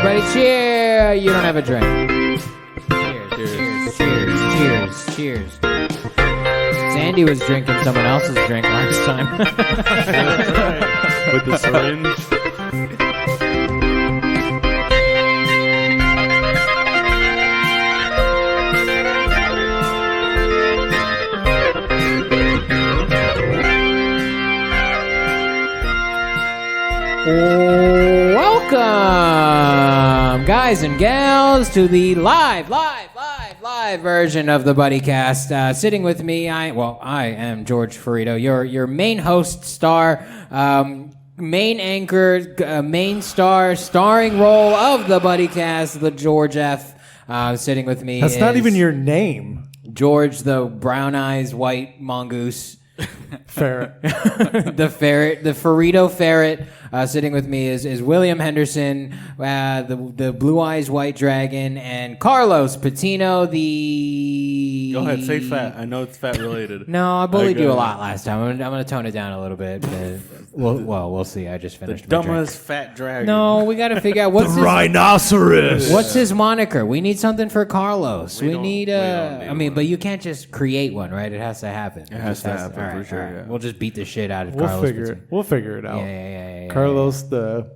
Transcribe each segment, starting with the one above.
Everybody cheer! You don't have a drink. Cheers. Sandy was drinking someone else's drink last time. With the syringe. Welcome, guys and gals, to the live version of the Buddycast. Sitting with me, I am George Ferrito, your main host, star, main anchor, main star, starring role of the Buddycast, the George F. Sitting with me That's not even your name. George, the brown eyes, white mongoose. Ferret. The Ferrito ferret. Sitting with me is William Henderson, the blue eyes white dragon, and Carlos Patino. Go ahead, say fat. I know it's fat related. No, I bullied you a lot last time. I'm going to tone it down a little bit. But we'll see. I just finished. The dumbest fat dragon. No, we got to figure out what's the rhinoceros. What's his moniker? We need something for Carlos. We need one. but you can't just create one, right? It has to happen. It has to happen all right, for sure. all right. Yeah. We'll just beat the shit out of We'll Carlos. We'll figure it out. Yeah. Carlos, the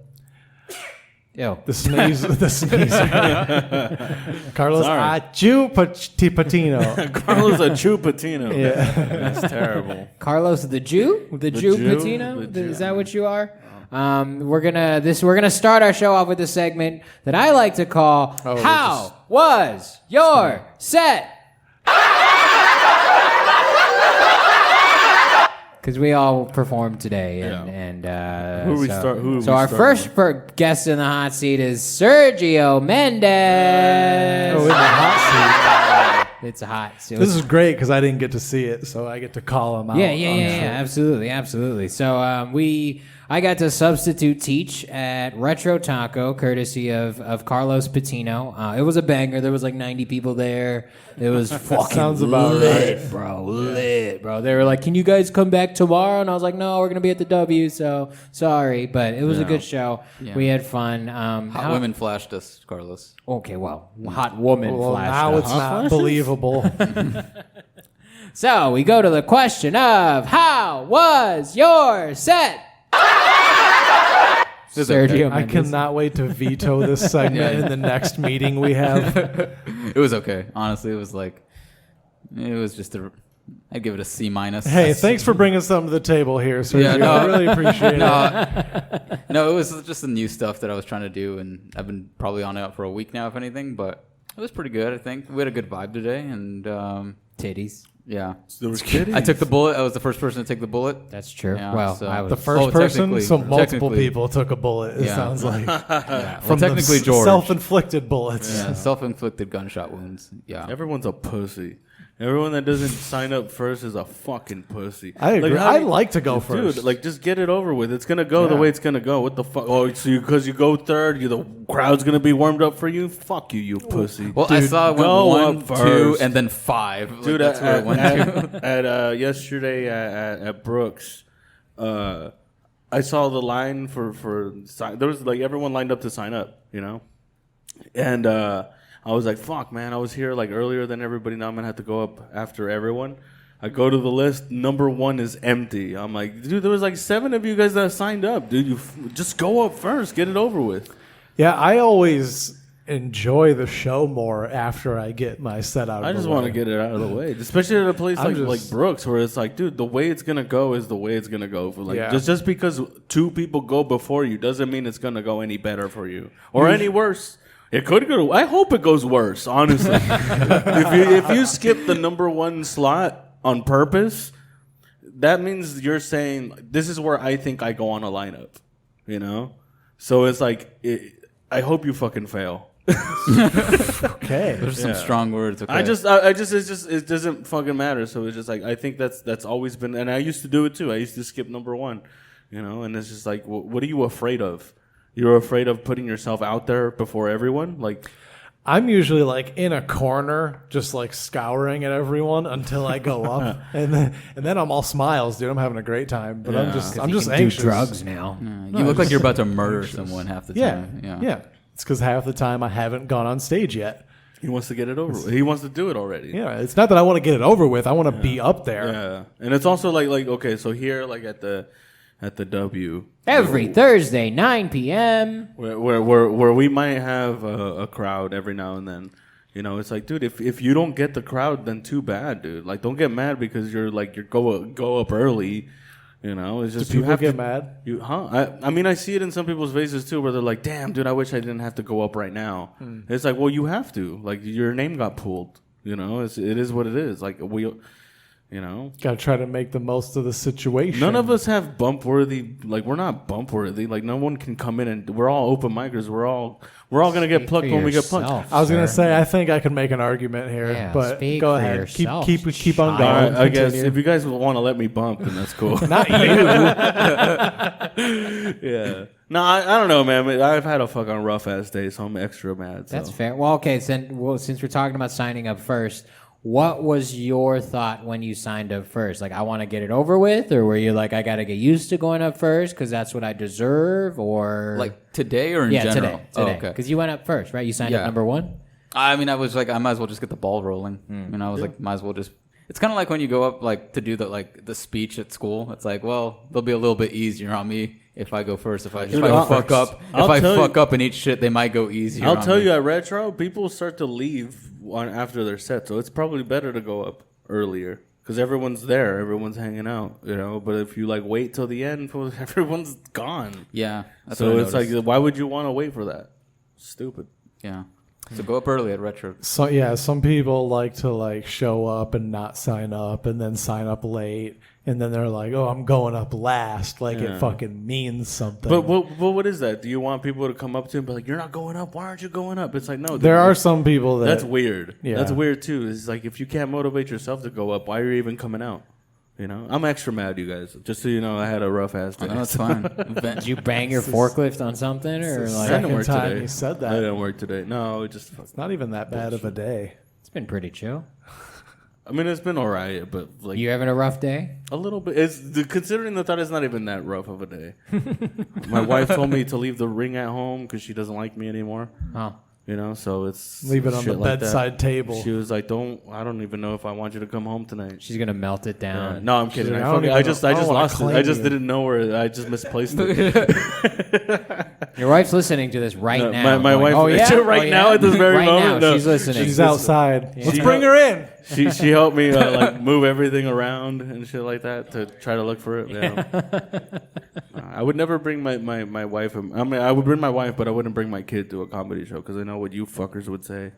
sneeze, the sneezer. Carlos Patino. Carlos a Chupatino. Yeah, that's terrible. Carlos the Jew Patino. Is that what you are? We're gonna start our show off with a segment that I like to call "How was your set?" Because we all performed today, and our first guest in the hot seat is Sergio Mendes. in the hot seat. It's a hot seat. This is great because I didn't get to see it, so I get to call him out. Yeah, absolutely. So I got to substitute teach at Retro Taco, courtesy of Carlos Patino. It was a banger. There was like 90 people there. It was fucking sounds about lit, right. bro. They were like, "Can you guys come back tomorrow?" And I was like, "No, we're gonna be at the W, so sorry." But it was a good show. Yeah. We had fun. Hot women flashed us, Carlos. Okay, well, hot woman flashed now us. it's not believable. So we go to the question of how was your set? Sergio I Mendes. cannot wait to veto this segment in the next meeting we have. It was okay. Honestly, it was just I'd give it a C-. Hey, thanks for bringing something to the table here, Sergio. I really appreciate it. No, it was just the new stuff that I was trying to do, and I've been probably on it for a week now, if anything, but it was pretty good, I think. We had a good vibe today, and titties. Yeah. There was kitties. I took the bullet. I was the first person to take the bullet. That's true. Yeah, well, so I was the first person, so multiple technically. people took a bullet, it sounds like. Yeah. From technically, the George. self-inflicted bullets. Yeah, self-inflicted gunshot wounds. Yeah. Everyone's a pussy. Everyone that doesn't sign up first is a fucking pussy. I agree. I like to go first. Dude, like, just get it over with. It's going to go the way it's going to go. What the fuck? Oh, so because you go third, the crowd's going to be warmed up for you? Fuck you, you pussy. Well, I saw it went 1, 2, and then 5. Dude, that's where it went to. Yesterday at Brooks, I saw the line for there was like everyone lined up to sign up, and I was like, fuck, man, I was here like earlier than everybody. Now I'm gonna have to go up after everyone. I go to the list. Number 1 is empty. I'm like, dude, there was like 7 of you guys that signed up, dude. You just go up first, get it over with. Yeah, I always enjoy the show more after I get my set out of the way. I just want to get it out of the way, especially at a place like Brooks, where it's like, dude, the way it's gonna go is the way it's gonna go. For like, just because 2 people go before you doesn't mean it's gonna go any better for you or any worse. It could go. I hope it goes worse. Honestly, if you skip the number 1 slot on purpose, that means you're saying this is where I think I go on a lineup. So it's like, I hope you fucking fail. Okay. There's some strong words. Okay. It doesn't fucking matter. So it's just like, I think that's always been, and I used to do it too. I used to skip number 1, and it's just like, what are you afraid of? You're afraid of putting yourself out there before everyone? Like, I'm usually like in a corner, just like scouring at everyone until I go up, and then I'm all smiles, dude. I'm having a great time, but I'm just anxious. Do drugs now. You look like you're about to murder someone half the time. Yeah. It's because half the time I haven't gone on stage yet. He wants to get it over with. He wants to do it already. Yeah, it's not that I want to get it over with. I want to be up there. Yeah, and it's also like okay, so here like at the W Every Thursday, 9 p.m. where we might have a crowd every now and then. You know, it's like, dude, if you don't get the crowd, then too bad, dude. Like, don't get mad because you're go up early. You know, it's just Do people you have get to, mad? I mean, I see it in some people's faces too, where they're like, "Damn, dude, I wish I didn't have to go up right now." It's like, well, you have to. Like, your name got pulled. You know, it is what it is. Like you know, Got to try to make the most of the situation. none of us have bump worthy. Like, we're not bump worthy. Like, no one can come in and we're all open micers. We're all gonna get plucked when we get plucked. I was gonna say, I think I can make an argument here, Yeah, but speak go for ahead. yourself, Keep on child. going. I guess Continue. if you guys want to let me bump, then that's cool. Not you. Yeah. No, I don't know, man. I've had a fucking rough ass day, so I'm extra mad. So. That's fair. Well, okay, since we're talking about signing up first, what was your thought when you signed up first? Like, I want to get it over with, or were you like, I got to get used to going up first because that's what I deserve, or Like today or in general? today, Oh, okay. because you went up first, right? You signed up number one. I mean, I was like, I might as well just get the ball rolling. And I was like, might as well just. It's kind of like when you go up like to do the speech at school. It's like, well, they'll be a little bit easier on me if I go first. If I fuck up and eat shit, they might go easier. I'll tell you, at Retro, people start to leave after their set, so it's probably better to go up earlier because everyone's there, everyone's hanging out, you know. But if you like wait till the end, everyone's gone. Yeah. That's So what I it's like, noticed. why would you want to wait for that? Stupid. Yeah. So go up early at Retro. So yeah, some people like to like show up and not sign up, and then sign up late, and then they're like, "Oh, I'm going up last," like it fucking means something. But what is that? Do you want people to come up to you and be like, "You're not going up. Why aren't you going up?" It's like, no. there are some people that That's weird. Yeah. That's weird too. It's like, if you can't motivate yourself to go up, why are you even coming out? You know, I'm extra mad, you guys. Just so you know, I had a rough ass day. No, it's fine. Did you bang your forklift on something, or the like? That didn't second work time today. you said I that. didn't work today. No, it just. It's not even that bad of a day. It's been pretty chill. I mean, it's been alright, but like You having a rough day? a little bit. Considering the thought, it's not even that rough of a day. My wife told me to leave the ring at home because she doesn't like me anymore. Oh, You know, so it's Leave it on shit the like that. bedside table. She was like, I don't even know if I want you to come home tonight. she's gonna melt it down. No, I'm kidding. like, I just I don't wanna lost it. claim I just you. didn't know where. I just misplaced it. Your wife's listening to this right No, now. my going, wife- Oh yeah, right Oh, yeah? now at this very right moment? Now, No. she's listening. She's outside. Let's She- bring her in. She helped me like move everything around and shit like that to try to look for it. Yeah. I would never bring my wife. I mean, I would bring my wife, but I wouldn't bring my kid to a comedy show because I know what you fuckers would say.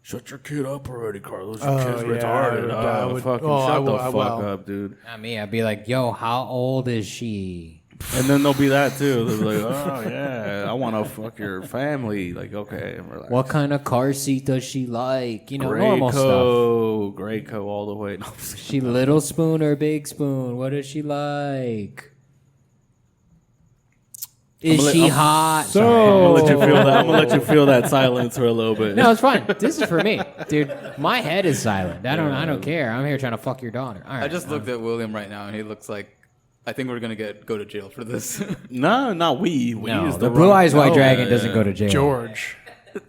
Shut your kid up already, Carlos. Your kid's retarded. I would- Fucking oh, shut I the will- fuck up, dude. Not me. I'd be like, yo, how old is she? And then there'll be that too. They'll be like, oh yeah, I want to fuck your family. Like, okay, relax. What kind of car seat does she like? You know, normal stuff. Graco all the way. No, She little spoon or big spoon? What does she like? Is she hot? So- I'm gonna let you feel that. I'm gonna let you feel that silence for a little bit. No, it's fine. This is for me, dude. My head is silent. I don't care. I'm here trying to fuck your daughter. All right. I just looked at William right now, and he looks like. I think we're gonna go to jail for this. No, not we. We No, is the wrong- Blue Eyes White No, Dragon yeah, doesn't yeah. go to jail. George.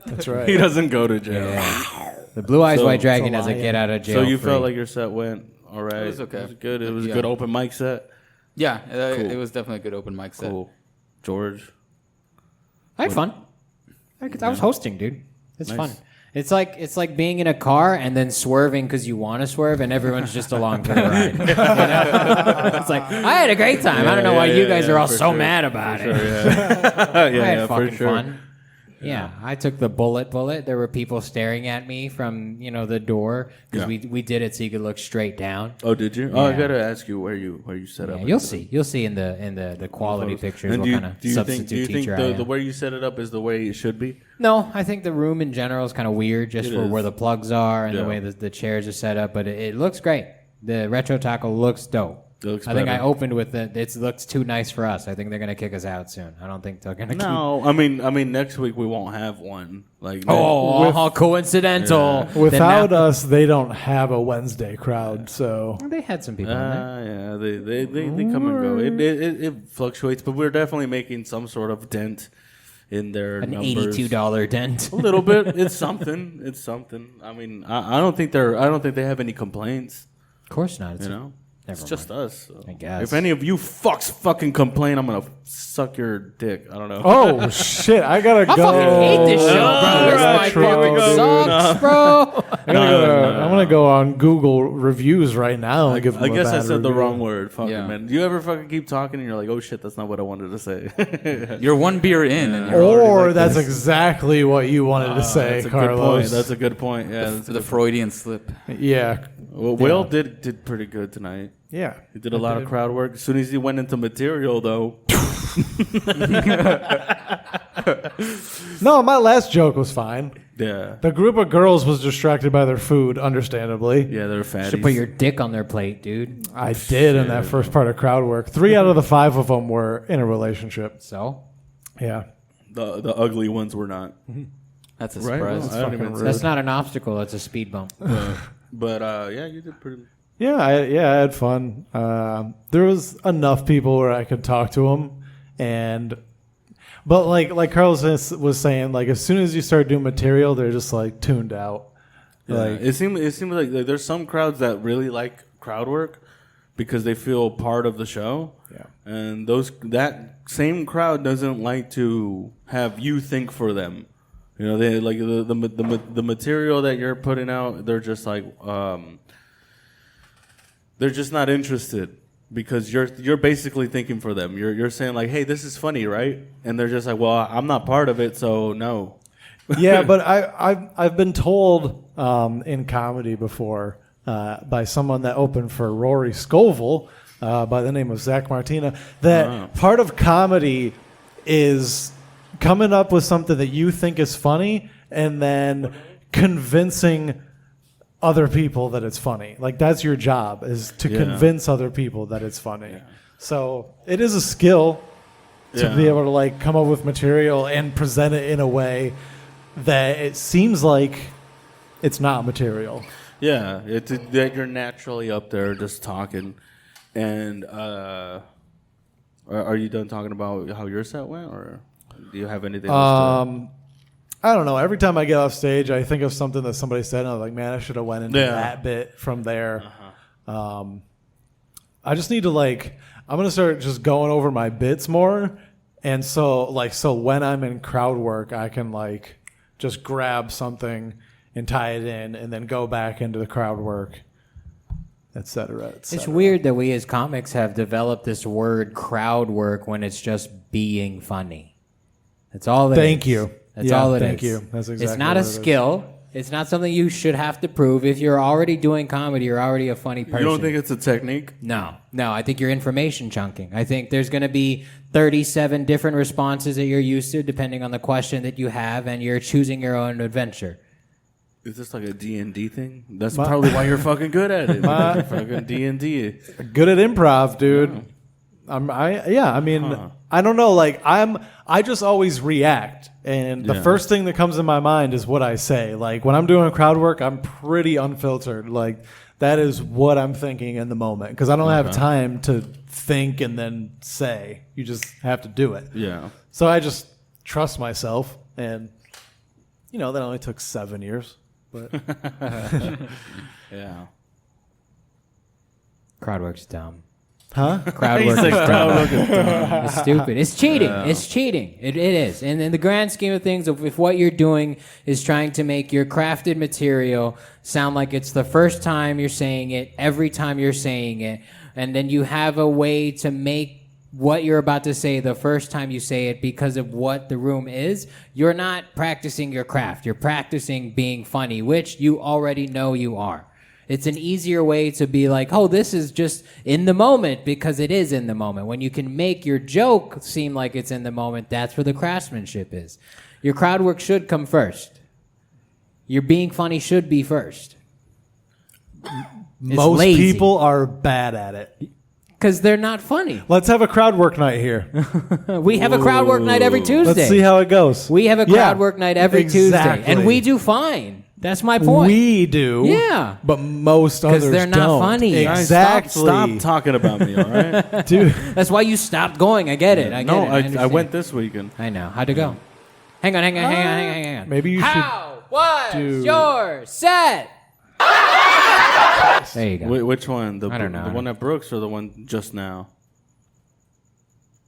That's right. He doesn't go to jail. The Blue Eyes So- White Dragon It's a doesn't lion. get out of jail. So you free. felt like your set went all right. It was okay. It was good. It was a Yeah. good open mic set. Yeah, Cool. it was definitely a good open mic set. Cool. George. I had fun. I was hosting, dude. It's Nice. fun. It's like being in a car and then swerving because you want to swerve, and everyone's just along for the ride. You know? It's like I had a great time. I don't know why you guys are all for so sure. mad about For it. sure, yeah. I had yeah, for fucking sure. fun. Yeah, I took the bullet. There were people staring at me from the door because Yeah. we did it so you could look straight down. Oh, did you? Oh, I Yeah. gotta ask you where you set up. Yeah, you'll see in the quality pictures And what kind of substitute do you think teacher I am. the way you set it up is the way it should be? No, I think the room in general is kind of weird just It for is. where the plugs are and Yeah. the way the chairs are set up, but it looks great. The retro tackle looks dope. It looks I think better. I opened with it looks too nice for us. I think they're going to kick us out soon. I don't think they're going to No, I mean next week we won't have one. Like Oh, how coincidental. Without Then us, they don't have a Wednesday crowd. So they had some people in there. yeah, they come and go. It fluctuates, but we're definitely making some sort of dent in their An numbers. $82 dent. A little bit. It's something. It's something. I mean, I don't think they have any complaints. Of course not. It's It's just us. So. I guess. If any of you fucks fucking complain, I'm gonna suck your dick. I don't know. Oh shit! I gotta go. I fucking hate this show, bro. This True, sucks, bro. I'm gonna go on Google reviews right now and give them I a guess I bad said the review. wrong word. Fuck Yeah. it, man. Do you ever fucking keep talking and you're like, oh shit, that's not what I wanted to say? You're one beer in, and you're already Or like that's this. exactly what you wanted to say, That's a Carlos. good point. That's a good point. Yeah, that's the Freudian slip. Yeah, well, Will did pretty good tonight. yeah. He did a lot of crowd work. As soon as he went into material, though. No, my last joke was fine. Yeah. The group of girls was distracted by their food, understandably. Yeah, they're fatties. Should put your dick on their plate, dude. I did in that first part of crowd work. 3 out of the 5 of them were in a relationship. So Yeah. The ugly ones were not. That's a Right? surprise. Well, I don't even that's not an obstacle. That's a speed bump. But yeah, you did pretty. Yeah, I had fun. There was enough people where I could talk to them, but like Carlos was saying, like as soon as you start doing material, they're just like tuned out. Yeah. Like It seemed like there's some crowds that really like crowd work because they feel part of the show. Yeah. And that same crowd doesn't like to have you think for them. You know, they like the material that you're putting out. They're just like they're just not interested because you're basically thinking for them. You're saying like, hey, this is funny, right? And they're just like, well, I'm not part of it, so no. yeah, but I've been told in comedy before by someone that opened for Rory Scovel by the name of Zach Martina that part of comedy is coming up with something that you think is funny and then convincing other people that it's funny. Like that's your job is to convince other people that it's funny. Yeah. So it is a skill to be able to like come up with material and present it in a way that it seems like it's not material. Yeah, that you're naturally up there just talking. And are you done talking about how your set went, or do you have anything else to... I don't know. Every time I get off stage, I think of something that somebody said, and I'm like, man, I should have went into that bit from there. I just need to I'm going to start just going over my bits more. And so when I'm in crowd work, I can just grab something and tie it in and then go back into the crowd work, et cetera, et cetera. It's weird that we as comics have developed this word crowd work when it's just being funny. That's all it is. Thank you. That's all it is. Thank you. That's exactly It's not a skill. It's not something you should have to prove. If you're already doing comedy, you're already a funny person. You don't think it's a technique? No. I think you're information chunking. I think there's going to be 37 different responses that you're used to depending on the question that you have, and you're choosing your own adventure. Is this like a D&D thing? That's probably why you're fucking good at it. You're fucking D&D. Good at improv, dude. I don't know. I just always react, and the first thing that comes in my mind is what I say. Like when I'm doing crowd work, I'm pretty unfiltered. Like that is what I'm thinking in the moment because I don't have time to think and then say. You just have to do it. Yeah. So I just trust myself, and that only took 7 years. But Yeah. Crowd work's dumb. huh? Crowd work is dumb. It's stupid. It's cheating. Yeah. It's cheating. It is. And in the grand scheme of things, if what you're doing is trying to make your crafted material sound like it's the first time you're saying it, every time you're saying it, and then you have a way to make what you're about to say the first time you say it because of what the room is, you're not practicing your craft. You're practicing being funny, which you already know you are. It's an easier way to be like, oh, this is just in the moment because it is in the moment. When you can make your joke seem like it's in the moment, that's where the craftsmanship is. Your crowd work should come first. Your being funny should be first. Most people are bad at it. Because they're not funny. Let's have a crowd work night here. We have a crowd work night every Tuesday. Let's see how it goes. We have a crowd work night every Tuesday. And we do fine. That's my point. We do. Yeah. But most others don't. Because they're not funny. Exactly. Stop talking about me, all right? Dude. That's why you stopped going. I get it. I went this weekend. I know. How'd it go? Hang on. Maybe you How was do- your set? There you go. Which one? I don't know. The one at Brooks or the one just now?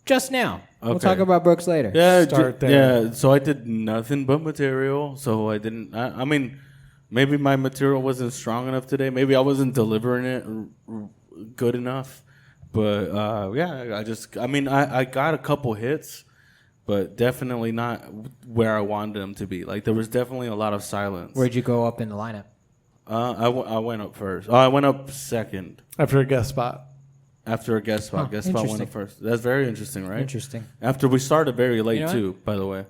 Just now. We'll Okay. talk about Brooks later. Yeah, Start there. Yeah, so I did nothing but material. So I didn't. I mean, maybe my material wasn't strong enough today. Maybe I wasn't delivering it good enough. But yeah, I got a couple hits, but definitely not where I wanted them to be. Like there was definitely a lot of silence. Where'd you go up in the lineup? I went up first. Oh, I went up second after a guest spot. after a guest spot. Guest spot went interesting. up first. That's very interesting, right? Interesting. After we started very late You know too, by the way. I'm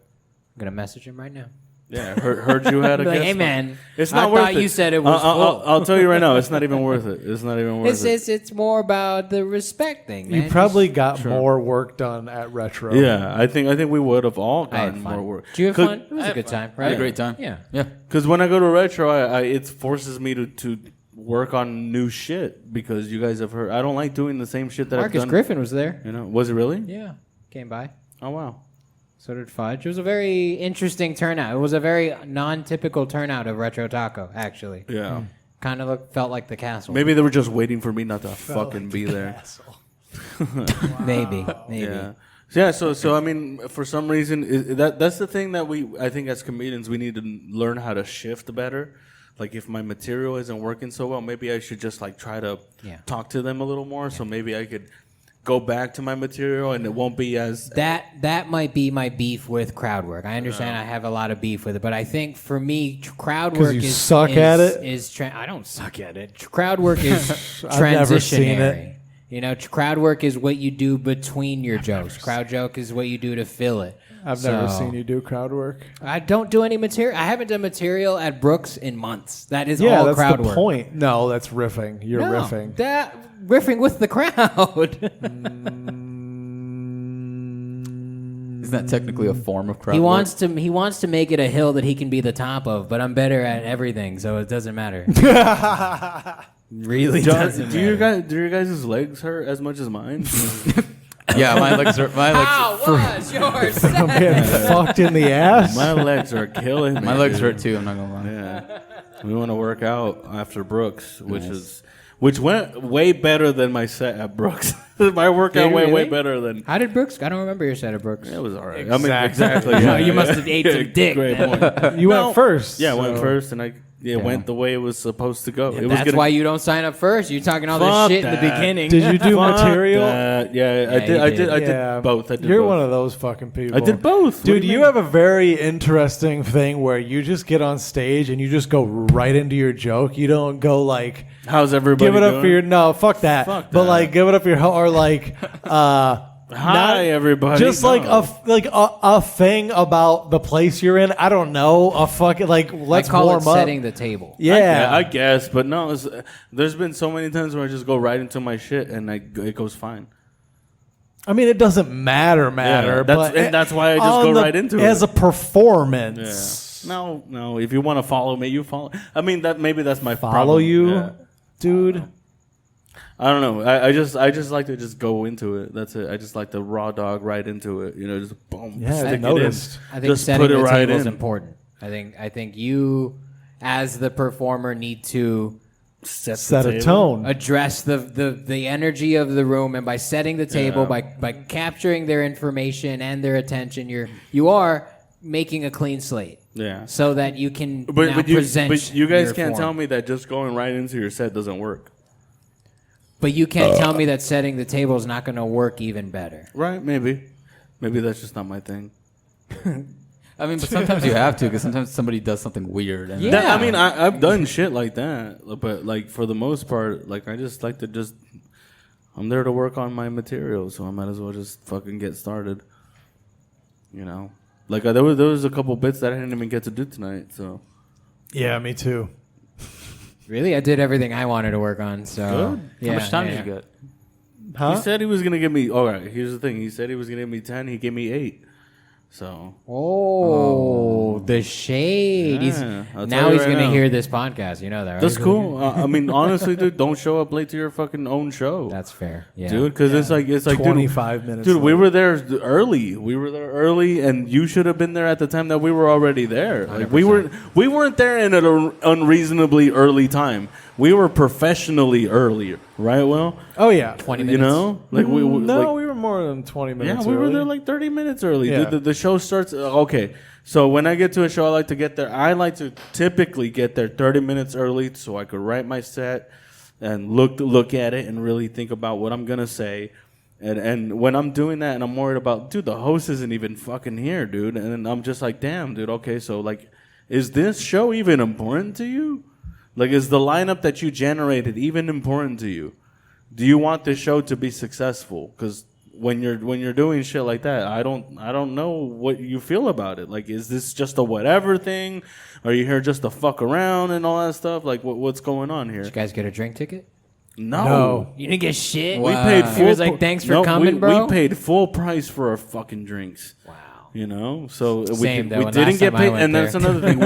gonna message him right now. Yeah, heard you had a Like, guest hey spot. man, It's not I worth thought it. you said it was full. I'll tell you right now, it's not even worth it. It's not even worth it. It's more about the respect thing, man. You probably got more work done at Retro. Yeah, I think we would have all I had gotten fun. more work. Did you have 'Cause- fun? It was a good time, I right? had a great time. Yeah. Yeah. Because when I go to retro, it forces me to work on new shit because you guys have heard. I don't like doing the same shit that I've Marcus done. Griffin was there. You know, was it really? Yeah, came by. Oh wow. So did Fudge. It was a very interesting turnout. It was a very non-typical turnout of Retro Taco, actually. Yeah. Kind of felt like the castle. Maybe they were just waiting for me not to fucking be there. Maybe. Yeah. Yeah. So I mean, for some reason, that's the thing that I think as comedians we need to learn how to shift better. Like if my material isn't working so well, maybe I should just like try to talk to them a little more. So maybe I could go back to my material and it won't be as That might be my beef with crowd work. I understand I have a lot of beef with it, but I think for me, crowd work you is suck at it? I don't suck at it. Crowd work is I've never seen transitionary. it. You know, crowd work is what you do between your jokes. Crowd joke is what you do to fill it. I've never seen you do crowd work. I don't do any material. I haven't done material at Brooks in months. That is Yeah, all that's crowd the work. point. No, that's riffing. You're No, riffing. That riffing with the crowd. Isn't that technically a form of crowd He work? wants to make it a hill that he can be the top of, but I'm better at everything, so it doesn't matter. Really doesn't do your guys' legs hurt as much as mine? Yeah, my legs are. How was yours? I'm getting fucked in the ass. My legs are killing me. My legs dude. hurt too. I'm not gonna lie. Yeah, we want to work out after Brooks, which went way better than my set at Brooks. My workout Did it went way really? better than. How did Brooks? I don't remember your set of Brooks. It was alright. Exactly. I mean, exactly. No, you must have ate some dick. Great then. point. You went first. Yeah, I went so- first, and it went the way it was supposed to go. It was That's gonna, why you don't sign up first. You're talking all Fuck this shit in the that. beginning. Did you do Fuck material? that. Yeah, I Yeah, did. you I did. did. I Yeah. did both. I did You're both. one of those fucking people. I did both. What Dude, do you mean? have a very interesting thing where you just get on stage and you just go right into your joke. You don't go like, How's everybody give it up doing? for your, no, fuck that. Fuck But that. like, give it up for your, or like, Hi, everybody. just like No. a thing about the place you're in. I don't know. A fucking, like, let's I call warm it up. setting the table. Yeah. I guess, but no. There's been so many times where I just go right into my shit and it goes fine. I mean, it doesn't matter, that's- but and that's why I just on go right into it. as a performance. Yeah. No. If you want to follow me, you follow. I mean, maybe that's my Follow problem. you, Yeah. dude. I don't know. I just like to just go into it. That's it. I just like to raw dog right into it. You know, just boom. Yeah, I stick noticed. It in. I think just setting put it the right table is in. important. I think you, as the performer, need to Set a tone. address the energy of the room, and by setting the table, Yeah. by capturing their information and their attention, you are making a clean slate. Yeah. So that you can now But present. you guys your can't form. tell me that just going right into your set doesn't work. But you can't tell me that setting the table is not going to work even better. Right? Maybe that's just not my thing. I mean, but sometimes you have to because sometimes somebody does something weird. And Yeah. I mean, I've done shit like that, but like for the most part, like I just like to just. I'm there to work on my material, so I might as well just fucking get started. You know, like there was a couple bits that I didn't even get to do tonight. So Yeah, me too. Really, I did everything I wanted to work on. So Good. yeah, How much time yeah, did you yeah. get? Huh? he said he was gonna give me. All right, here's the thing. He said he was gonna give me 10. He gave me 8. So. The shade. Yeah, now he's going to hear this podcast. You know that, right? That's cool. I mean, honestly, dude, don't show up late to your fucking own show. That's fair. Yeah. Dude, because it's like 25 minutes. Dude, late. we were there early. And you should have been there at the time that we were already there. Like 100%. we weren't there in an unreasonably early time. We were professionally early, right? Will? Oh yeah, 20 minutes. You know, like we were more than 20 minutes. Yeah, we were early. there like 30 minutes early. Yeah. The show starts. Okay, so when I get to a show, I like to get there. I like to typically get there 30 minutes early so I could write my set and look at it and really think about what I'm gonna say. And when I'm doing that and I'm worried about, dude, the host isn't even fucking here, dude. And I'm just like, damn, dude. Okay, so like, is this show even important to you? Like, is the lineup that you generated even important to you? Do you want this show to be successful? Because when you're doing shit like that, I don't know what you feel about it. Like, is this just a whatever thing? Are you here just to fuck around and all that stuff? Like, what's going on here? Did you guys get a drink ticket? No. You didn't get shit? We paid full. He was like, thanks for coming, bro. We paid full price for our fucking drinks. Wow. You know, so Same, we didn't get paid, and that's another thing.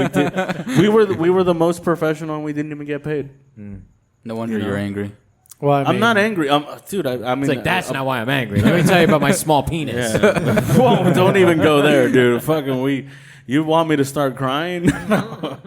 We were the most professional, and we didn't even get paid. No wonder you're angry. Well, I mean, I'm not angry, dude. I mean, It's like, that's not why I'm angry. Let me tell you about my small penis. Yeah. Whoa, don't even go there, dude. Fucking you want me to start crying? but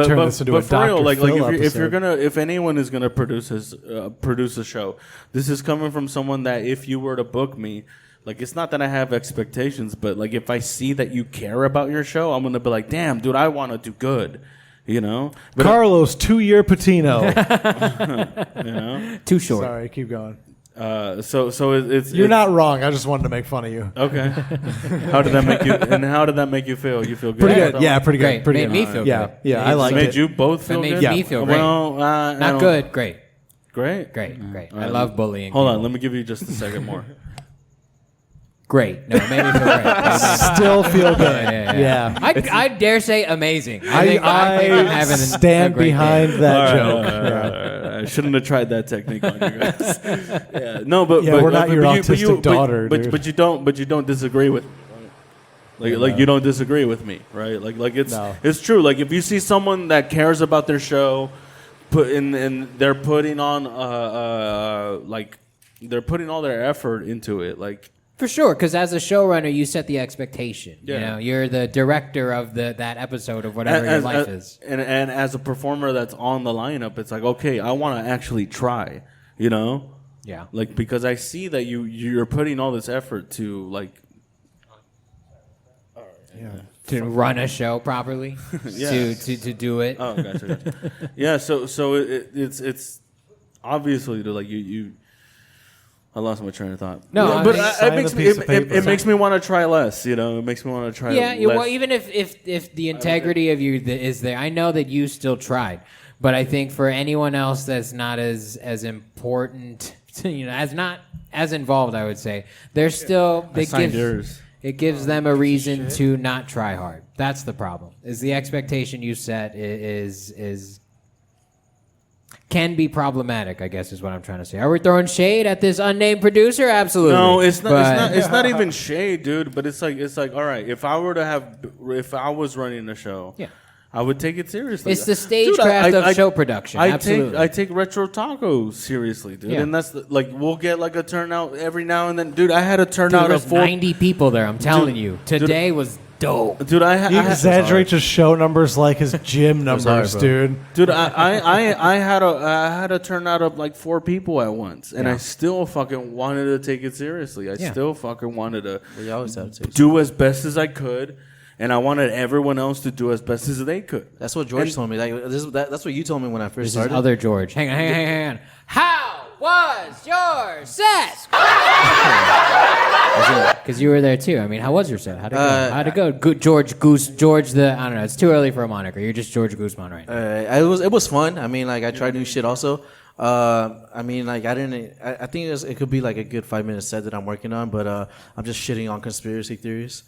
turn this into a for real, Dr. like Phil if anyone is gonna produce a show, this is coming from someone that if you were to book me. Like, it's not that I have expectations, but, like, if I see that you care about your show, I'm going to be like, damn, dude, I want to do good, you know? But Carlos, 2-year Patino. you know? Too short. Sorry, keep going. So it's... You're not wrong. I just wanted to make fun of you. Okay. How did that make you feel? You feel good? Pretty good. Yeah, pretty good. Great. Pretty Made good. me feel yeah, good. Yeah, I liked made it. you both feel It made good? me feel great. Well, Not good. Great. Great? Great. Right. I love bullying. Hold people. on. Let me give you just a second more. Great. No, it made me feel great. Still feel good. Yeah. I dare say amazing. I think I'm having stand a great behind day. that All joke. right, all right. I shouldn't have tried that technique on you guys. Yeah, no, but Yeah, we're not your but autistic daughter, dude. but you don't disagree with, like you don't disagree with me, right? Like it's true. Like if you see someone that cares about their show, they're putting on they're putting all their effort into it, like. For sure, because as a showrunner, you set the expectation. Yeah. You know, you're the director of that episode of whatever your life is. And as a performer that's on the lineup, it's like, okay, I want to actually try, you know? Yeah. Like, because I see that you're putting all this effort to, like... To run a show properly, Yeah. to do it. Oh, gotcha. Yeah, so it's obviously, like, you I lost my train of thought. No, yeah, I but mean, it makes me want to try less. You know, it makes me want to try. Yeah, less. well, even if the integrity of you is there, I know that you still tried, but I think for anyone else that's not as important, you know, not as involved, I would say they're still it gives them a reason to not try hard. That's the problem. Is the expectation you set is can be problematic, I guess is what I'm trying to say. Are we throwing shade at this unnamed producer? Absolutely. No, it's not. It's not even shade, dude. But it's like all right. If I was running a show, yeah, I would take it seriously. It's the stagecraft of show production. Absolutely. I take Retro Taco seriously, dude. Yeah. And that's we'll get like a turnout every now and then, dude. I had a turnout there of was 4 90 people there. I'm telling you, today was dope. Dude, He exaggerates his show numbers like his gym numbers, dude. Dude, I had a turnout of like 4 people at once, and I still fucking wanted to take it seriously. I still fucking wanted to do as best as I could, and I wanted everyone else to do as best as they could. That's what George told me. That's what you told me when I first started. This is other George. Hang on. How was your set? Because you were there too. I mean, how was your set? How'd it go? How'd it go? Good, George the. I don't know. It's too early for a moniker. You're just George Guzman right now. It was fun. I mean, like I tried new shit also. I mean, like I think it could be like a good 5-minute set that I'm working on, but I'm just shitting on conspiracy theories.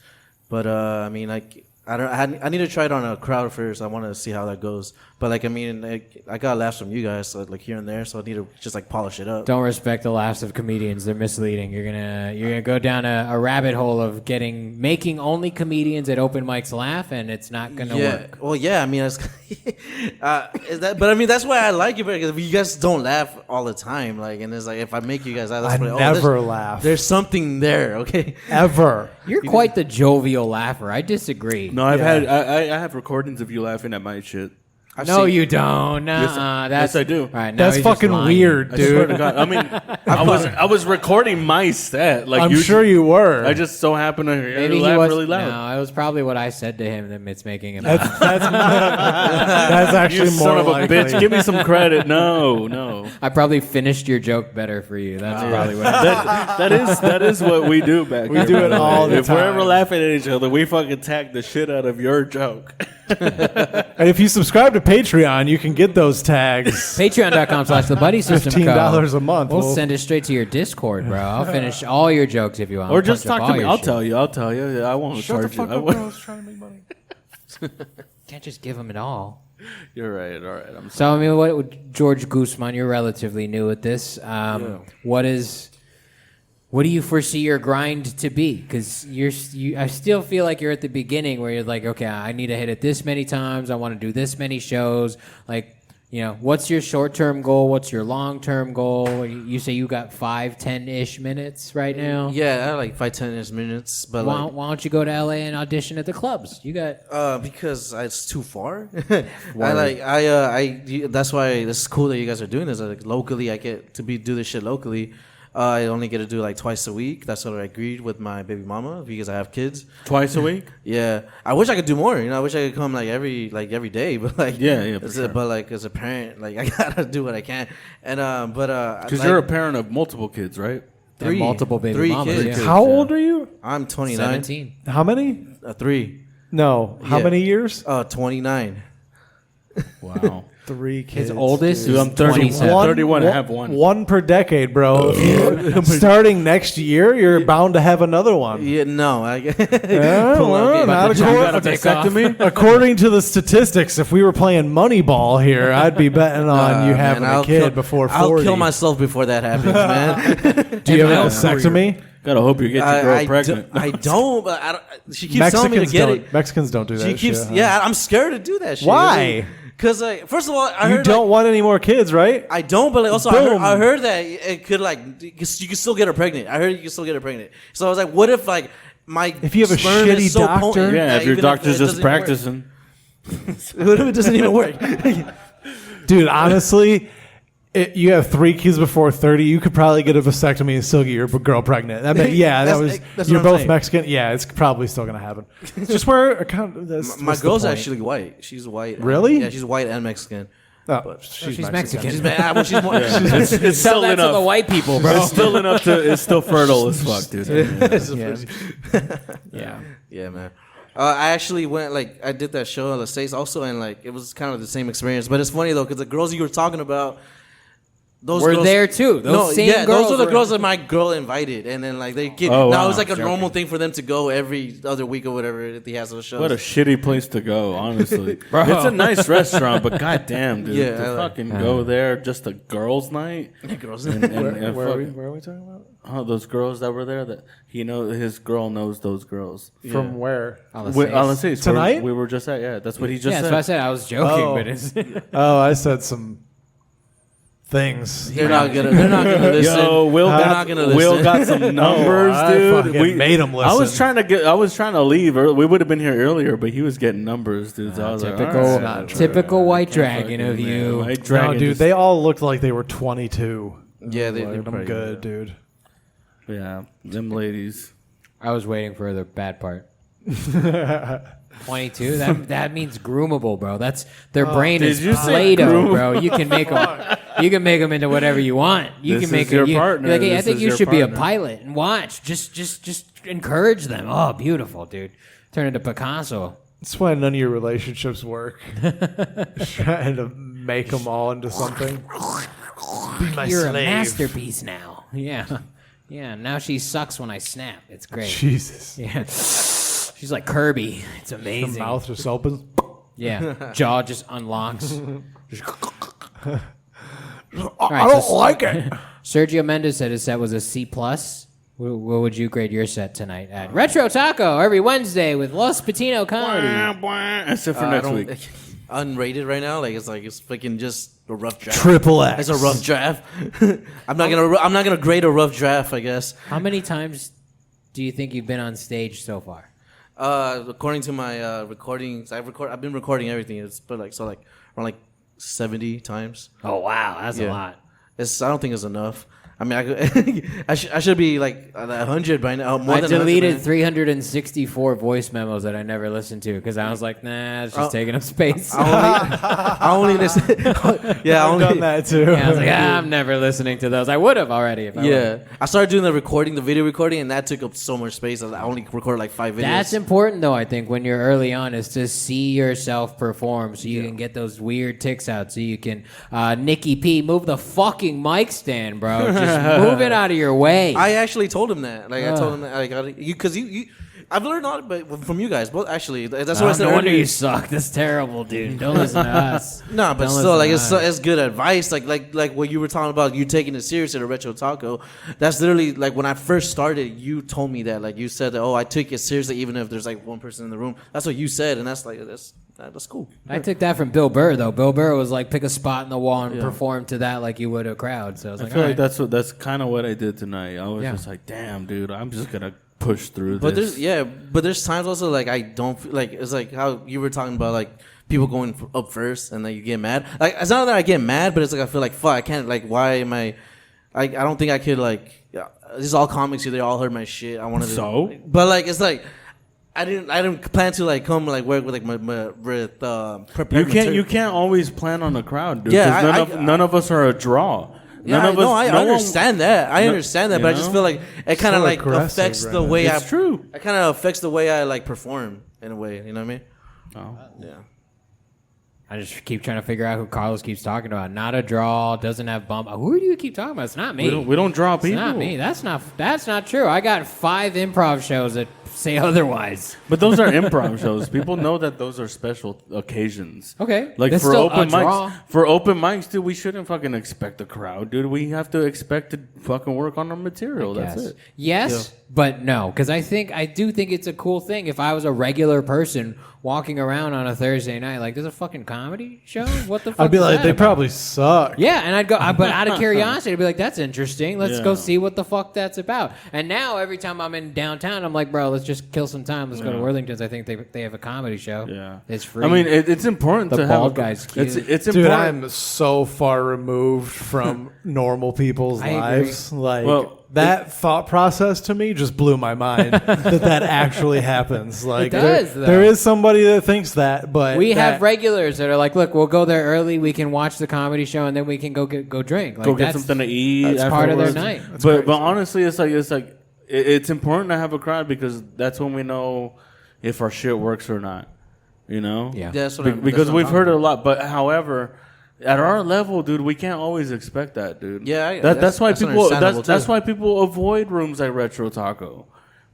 But I mean, like I need to try it on a crowd first. I want to see how that goes. But like, I mean, I got laughs from you guys, so like here and there. So I need to just like polish it up. Don't respect the laughs of comedians. They're misleading. You're gonna go down a rabbit hole of making only comedians at open mics laugh, and it's not gonna work. Well, yeah. I mean, is that? But I mean, that's why I like it because you guys don't laugh all the time. Like, and it's like if I make you guys laugh, I never laugh. There's something there. Okay. Ever. You're quite the jovial laugher. I disagree. No, I have recordings of you laughing at my shit. No, you don't. Yes, I do. All right, That's fucking weird, I swear dude. to God. I mean, I was recording my set. Like I'm sure you were. I just so happened to hear Maybe you he laugh was really loud. No, it was probably what I said to him that's making him. That's actually You more son of a likely. bitch. Give me some credit. No. I probably finished your joke better for you. That's probably what. That is what we do back We here, do it by the all way. the If we're ever time. laughing at each other, we fucking tag the shit out of your joke. And if you subscribe to Patreon, you can get those tags. Patreon.com/the Buddy System code. $15 a month. We'll send it straight to your Discord, bro. I'll finish all your jokes if you want. Or I'll just punch up talk to all me. your I'll shit. tell you. I won't charge you. I won't- trying to make money. Can't just give them it all. You're right. All right. I'm sorry. So I mean, what George Guzman? You're relatively new at this. What do you foresee your grind to be? Because I still feel like you're at the beginning where you're like, okay, I need to hit it this many times. I want to do this many shows. Like, what's your short-term goal? What's your long-term goal? You say you got 5-10-ish minutes right now. Yeah, I have like 5-10 minutes. But Why don't you go to LA and audition at the clubs? You got because it's too far. That's why this is cool that you guys are doing this. Like locally, I get to do this shit locally. I only get to do like twice a week. That's what I agreed with my baby mama because I have kids. Twice a week? Yeah, I wish I could do more. I wish I could come like every day. But like but like as a parent, like I gotta do what I can. And because you're a parent of multiple kids, right? and multiple baby three mamas. kids. Yeah. How old are you? I'm 29. 17. How many? 3. No. How Yeah. many years? 29. Wow. 3 kids. His oldest Dude, is I'm 31. 27. 31 and have one. One per decade, bro. Starting next year, you're bound to have another one. Yeah, no. Yeah, Pull well, out- not You got a according, vasectomy? according to the statistics, if we were playing Moneyball here, I'd be betting on you having man, a kid before 40. I'll kill myself before that happens, man. Do you have a vasectomy? Gotta hope you get your girl pregnant. I don't, but I don't. She keeps telling me to get it. Mexicans don't do that. She keeps, shit, huh? yeah. I'm scared to do that shit. Why? Because like, first of all, I You heard don't like, want any more kids, right? I don't, but like also Boom. I heard that it could like you can still get her pregnant. I heard you can still get her pregnant. So I was like, what if like my If you have a sperm is shitty so doctor? potent Yeah, that if your even doctor's it just doesn't even work? practicing. What if it doesn't even work? Dude, honestly, you have 3 kids before 30, you could probably get a vasectomy and still get your girl pregnant. I mean, yeah, That's you're what I'm both saying. Mexican. Yeah, it's probably still going to happen. Just where My girl's actually white. She's white. Really? Yeah, she's white and Mexican. Oh, She's Mexican. She's well, she's more. It's Tell still that to the enough. white people, bro. It's still enough to. It's still fertile as fuck, dude. Yeah. Yeah, man. I actually went I did that show in the States also, and like it was kind of the same experience. But it's funny though because the girls you were talking about, those We're girls, there too. Those same girls those are the were- girls that my girl invited, and then like they get. Oh, now wow. it's like a normal thing for them to go every other week or whatever if he has those shows. What a shitty place to go, honestly. It's a nice restaurant, but goddamn, dude, Yeah, to I like- fucking go there just a girls' night. girls. And where are we talking about? Oh, those girls that were there. That his girl knows those girls. From where? Let's say Tonight? we were just at. Yeah, that's what he just Yeah, that's said. what I said. I was joking, Oh. but it's Oh, I said some things. They're not gonna listen. Yo, Will They're got not gonna Will listen. got some numbers, I dude. fucking made him I was listen. I was trying to leave. We would have been here earlier, but he was getting numbers, dude. So I was typical, like, all right. typical white dragon of you. White No, dragon dude, just- they all looked like they were 22. Yeah, they're I'm probably good, dude. Yeah, them ladies. I was waiting for the bad part. 22. That means groomable, bro. That's their brain did is you say Play-Doh, groom? bro. You can make them. You can make them into whatever you want. You This can make is your it. partner. Like, hey, I This think is you your should be a partner. pilot and watch. Just encourage them. Oh, beautiful, dude. Turn into Picasso. That's why none of your relationships work. Trying to make them all into something. Be my You're slave. a masterpiece now. Yeah. Yeah. Now she sucks when I snap. It's great. Jesus. Yeah. She's She's like Kirby. It's Her amazing. mouth just opens. Yeah, jaw just unlocks. I right, don't so- like it. Sergio Mendes said his set was a C+. What would you grade your set tonight at? Retro Taco every Wednesday with Los Patino Comedy. Except for next week. Unrated right now. Like it's freaking just a rough draft. Triple X. It's a rough draft. I'm not gonna grade a rough draft. I guess. How many times do you think you've been on stage so far? According to my recordings, I've been recording everything. It's but around 70 times. Oh wow, that's a lot. I don't think it's enough. I mean, I should be like 100 by now. More I than deleted 100, 364 voice memos that I never listened to because I was like, nah, it's just taking up space. I only listen. Yeah, I I've only done that too. Yeah, I was like, I'm never listening to those. I would have already. If I would've. I started doing the video recording, and that took up so much space. I only recorded like 5 videos. That's important, though, I think, when you're early on, is to see yourself perform so you can get those weird ticks out. So you can, Nikki P, move the fucking mic stand, bro. Just move it out of your way. I actually told him that. Like I told him that. Like because you, I've learned a lot, but from you guys. But actually, that's what I said No wonder earlier. you suck. That's terrible, dude. Don't listen to us. No, but Don't still, like listen to it's good advice. Like what you were talking about, you taking it serious at a Retro Taco. That's literally like when I first started. You told me that, like you said that. Oh, I took it seriously, even if there's like one person in the room. That's what you said, and that's cool. I took that from Bill Burr, though. Bill Burr was like, pick a spot in the wall and perform to that like you would a crowd. So I was like, I feel all like right. that's kind of what I did tonight. I was just like, damn, dude, I'm just gonna push through But this. there's times also like I don't feel like it's like how you were talking about like people going up first and then you get mad. Like it's not that I get mad, but it's like I feel like fuck, I can't like why am I don't think I could like this is all comics here. They all heard my shit. I wanted to, but like it's like. I didn't plan to like come like work with like my prepared You can't always plan on a crowd, dude. Yeah, none of us are a draw. Yeah, I understand that. I understand that, but I just feel like it kind of So like aggressive affects right the now. way It's true. It kind of affects the way I like perform in a way. You know what I mean? Oh. Yeah. I just keep trying to figure out who Carlos keeps talking about. Not a draw, doesn't have bump. Who do you keep talking about? It's not me. We don't draw people. It's not me. That's not true. I got 5 improv shows that say otherwise. But those are improv shows. People know that those are special occasions. Okay. Like That's for still open a draw. mics, dude, we shouldn't fucking expect a crowd, dude. We have to expect to fucking work on our material. That's it. Yes, but no, because I do think it's a cool thing. If I was a regular person walking around on a Thursday night, like there's a fucking comedy show. What the fuck? I'd be is like, that they about? probably suck. Yeah, and I'd go, but out of curiosity, I'd be like, that's interesting. Let's go Yeah. see what the fuck that's about. And now every time I'm in downtown, I'm like, bro, let's just kill some time. Let's go to Worthington's. I think they have a comedy show. Yeah, It's free. I mean, it's important The to have. bald guy's cute. It's Dude, important. I'm so far removed from normal people's I agree. lives. Like Well, that thought process to me just blew my mind that actually happens. Like does, though. there is somebody that thinks that, but we that- have regulars that are like, look, we'll go there early. We can watch the comedy show, and then we can go drink. Like, Go get that's something to eat. That's part of their afterwards. night. But honestly, it's important to have a crowd because that's when we know if our shit works or not. You know? Yeah. That's what Because we've heard it. it a lot. But however, at our level, dude, we can't always expect that, dude. Yeah, that's why people. understandable, That's too. why people avoid rooms like Retro Taco.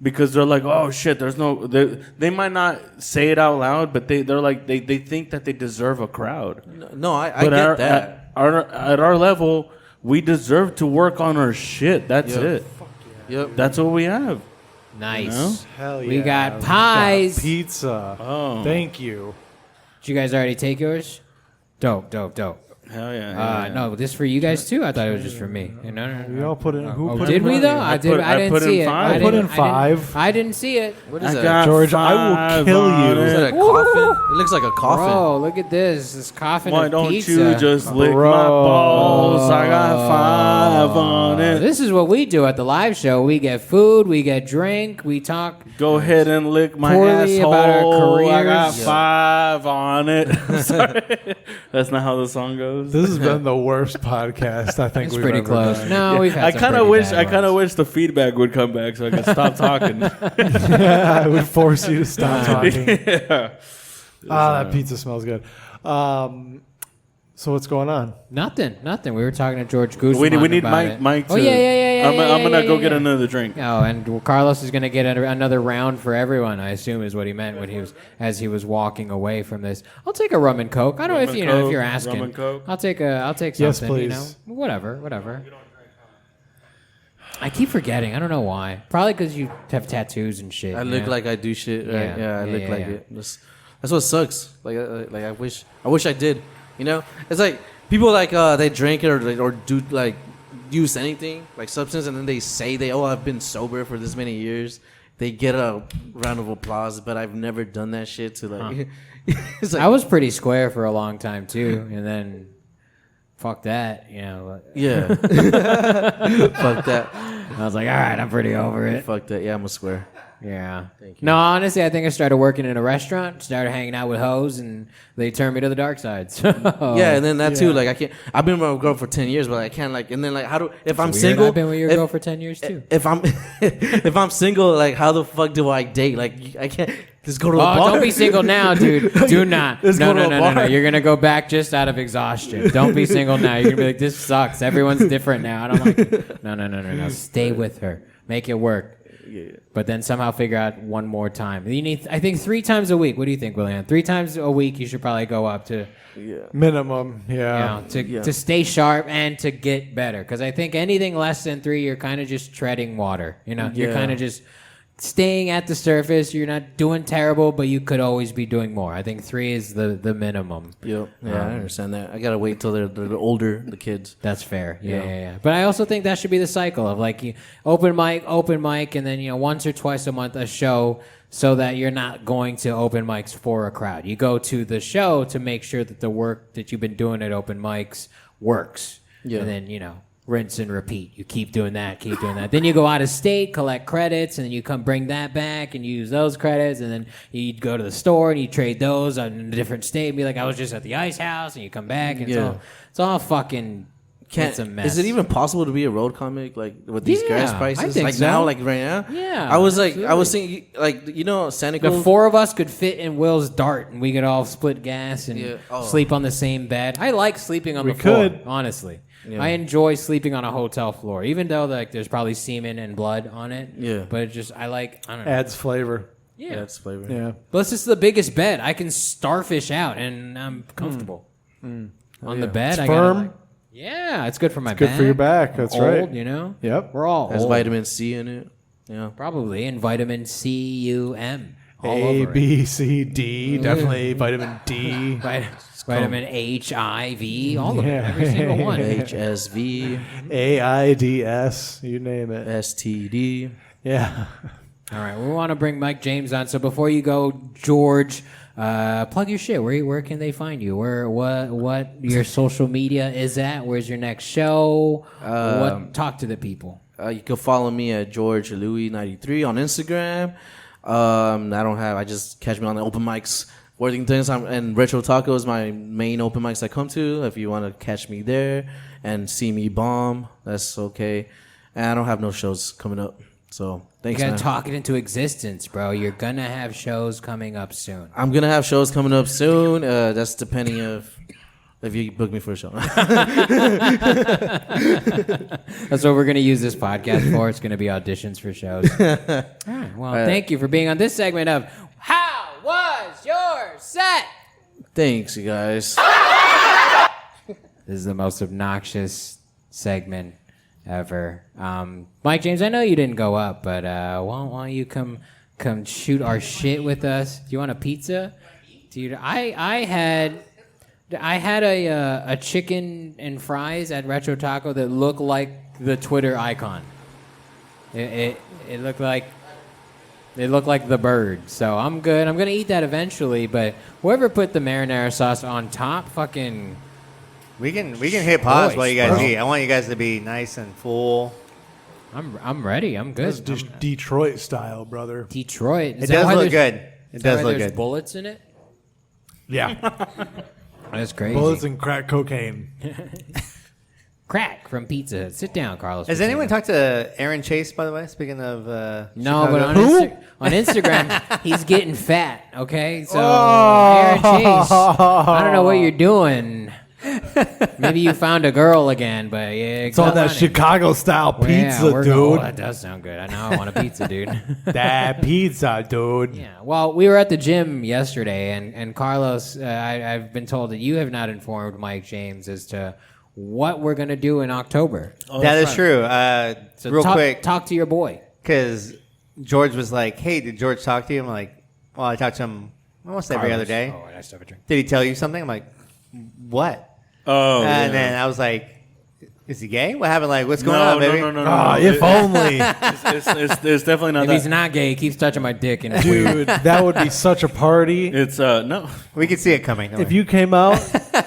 Because they're like, oh shit, there's no. They might not say it out loud, but they're like they think that they deserve a crowd. No, I But get that. At our level, we deserve to work on our shit. That's Yep. it. Yep. That's what we have. Nice. You know? Hell yeah. We got pies. pizza. Oh. Thank you. Did you guys already take yours? Dope. Hell yeah. No, this for you guys too. I thought it was just for me. No. We all put in. Who put Did in we money? though? I didn't put in see it. 5. I put in didn't- 5. I didn't see it. What is I that? got George, I will 5 kill on you. it. Is that a coffin? It looks like a coffin. Bro, look at this coffin Why of don't pizza. you just lick Bro. my balls? I got 5 on it. This is what we do at the live show. We get food, we get drink, we talk. Go ahead and lick my Poorly asshole. about our I got careers. 5 on it. I'm sorry. That's not how the song goes. This has been the worst podcast I think It's we've pretty ever close. done. No, we've had I some kind of pretty wish. bad I kind of ones. wish the feedback would come back so I could stop talking. I would force you to stop talking. Yeah. Ah, that pizza smells good. So what's going on? Nothing. We were talking to George Guzman. We need about Mike. Oh yeah. I'm gonna go get another drink. Oh, and Carlos is gonna get another round for everyone. I assume is what he meant when he was walking away from this. I'll take a rum and coke. I don't know if if you're asking. Rum and coke. I'll take something. Yes, please. Whatever. I keep forgetting. I don't know why. Probably because you have tattoos and shit. I look like I do shit. Right? I look like it. That's what sucks. Like I wish I did. You know, it's like people like they drink it or do like use anything like substance, and then they say I've been sober for this many years. They get a round of applause, but I've never done that shit to like. It's like, I was pretty square for a long time too, and then fuck that, Yeah. Fuck that. I was like, all right, I'm pretty over it. Fuck that. Yeah, I'm a square. Yeah. Thank you. No, honestly, I think I started working in a restaurant, started hanging out with hoes, and they turned me to the dark side. So, yeah, and then that too. Like I can't. I've been with a girl for 10 years, but I can't like. And then like, how do if I'm single? I've been with your girl for 10 years too. If I'm single, like how the fuck do I date? Like I can't just go to the bar. Don't be single now, dude. Do not. No. You're gonna go back just out of exhaustion. Don't be single now. You're gonna be like, this sucks. Everyone's different now. I don't like it. No. Stay with her. Make it work. Yeah. But then somehow figure out one more time. You need, I think, 3 times a week. What do you think, William? 3 times a week, you should probably go up to minimum. Yeah, to stay sharp and to get better. Because I think anything less than 3, you're kind of just treading water. You're kind of just staying at the surface. You're not doing terrible, but you could always be doing more. I think 3 is the minimum. Yep. Yeah, I understand that. I gotta wait till they're older, the kids. That's fair. Yeah. But I also think that should be the cycle of like open mic, and then once or twice a month a show, so that you're not going to open mics for a crowd. You go to the show to make sure that the work that you've been doing at open mics works. Yeah. And then rinse and repeat. You keep doing that. Then you go out of state, collect credits, and then you come bring that back and use those credits, and then you go to the store and you trade those on a different state and be like, I was just at the Ice House, and you come back and it's all fucking it's a mess. Is it even possible to be a road comic like with these gas prices? I think like so. now, like right now? Yeah. I was thinking like Santa Cruz. The 4 of us could fit in Will's Dart and we could all split gas and sleep on the same bed. I like sleeping on the floor, honestly. Yeah. I enjoy sleeping on a hotel floor, even though like there's probably semen and blood on it. Yeah, but it just I don't know. Adds flavor. Yeah, adds flavor. Yeah, but it's just the biggest bed. I can starfish out, and I'm comfortable on the bed. It's firm. It's good for my back. Good for your back. That's old, right. Yep, we're all has old. vitamin C in it. Yeah, probably, and vitamin C-U-M. A, B, C, D. Definitely vitamin D. Vitamin HIV, all of it, every single one. HSV, AIDS, you name it. STD. Yeah. All right, we want to bring Mike James on. So before you go, George, plug your shit. Where can they find you? What your social media is at? Where's your next show? Talk to the people. You can follow me at George Louis 93 on Instagram. I just catch me on the open mics. Worthington and Retro Taco is my main open mics I come to. If you want to catch me there and see me bomb, that's okay. And I don't have no shows coming up, so thanks. You gotta talk it into existence, bro. You're gonna have shows coming up soon. I'm gonna have shows coming up soon. That's depending if you book me for a show. That's what we're gonna use this podcast for. It's gonna be auditions for shows. All right. Well, thank you for being on this segment of How Was Your Set? Thanks, you guys. This is the most obnoxious segment ever. Mike James, I know you didn't go up, but why don't you come shoot our shit with us? Do you want a pizza? Dude, I had a chicken and fries at Retro Taco that looked like the Twitter icon. It looked like the bird. So I'm good. I'm gonna eat that eventually. But whoever put the marinara sauce on top, fucking. We can hit pause while you guys eat. I want you guys to be nice and full. I'm ready. I'm good. That's Detroit style, brother. Detroit. It does look good. It does look good. Bullets in it. Yeah. That's crazy. Bullets and crack cocaine. Crack from Pizza Hut. Sit down, Carlos. Has anyone talked to Aaron Chase, by the way? Speaking of no, but on Instagram, he's getting fat. Okay, so Aaron Chase, I don't know what you're doing. Maybe you found a girl again, but yeah, It's on that Chicago-style pizza, dude. Oh, that does sound good. I know I want a pizza, dude. That pizza, dude. Yeah. Well, we were at the gym yesterday, and Carlos, I've been told that you have not informed Mike James as to what we're going to do in October. That is true. So Real quick. Talk to your boy. Because George was like, hey, did George talk to you? I'm like, well, I talk to him almost every other day. Oh, I still have a drink. Did he tell you something? I'm like, what? Oh, and then I was like, is he gay? What happened? Like, what's going on, baby? No. If only. It's definitely not If that. he's not gay, he keeps touching my dick. And Dude, that would be such a party. It's, no. We could see it coming. If you came out,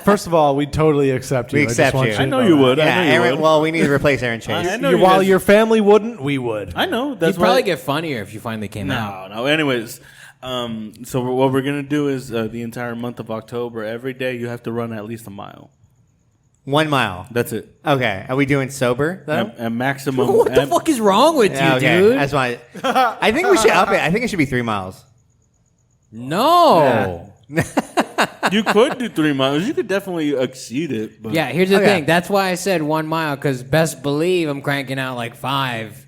first of all, we'd totally accept you. We accept you. I know you would. Yeah, I know you Aaron, would. well, we need to replace Aaron Chase. I know you While guys- your family wouldn't, we would. I know. That's You'd probably why- get funnier if you finally came out. No. Anyways, so what we're gonna do is the entire month of October, every day you have to run at least a mile. 1 mile. That's it. Okay. Are we doing sober, though? And maximum. What the fuck is wrong with Yeah, you, okay. dude? That's why. I think we should up it. I think it should be 3 miles. No. You could do 3 miles. You could definitely exceed it. But Yeah, here's the Okay. thing. That's why I said 1 mile, because best believe I'm cranking out like 5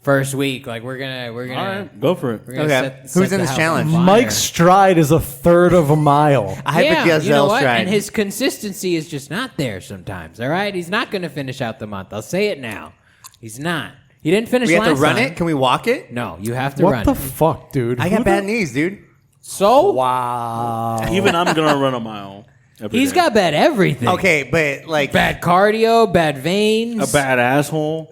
first week. Like we're gonna all right, go for it. we're gonna Okay. set Who's the in this house challenge? on fire. Mike's stride is a third of a mile. I have a yeah, gazelle you know what? stride. And his consistency is just not there sometimes. All right, he's not gonna finish out the month. I'll say it now. He's not. He didn't finish. we have to last run time. it? Can we walk it? No, you have to What run. the it. fuck, dude? I got bad knees, dude. So Wow. Even I'm gonna run a mile. every he's day. got bad everything. Okay, but like. Bad cardio, bad veins. a bad asshole.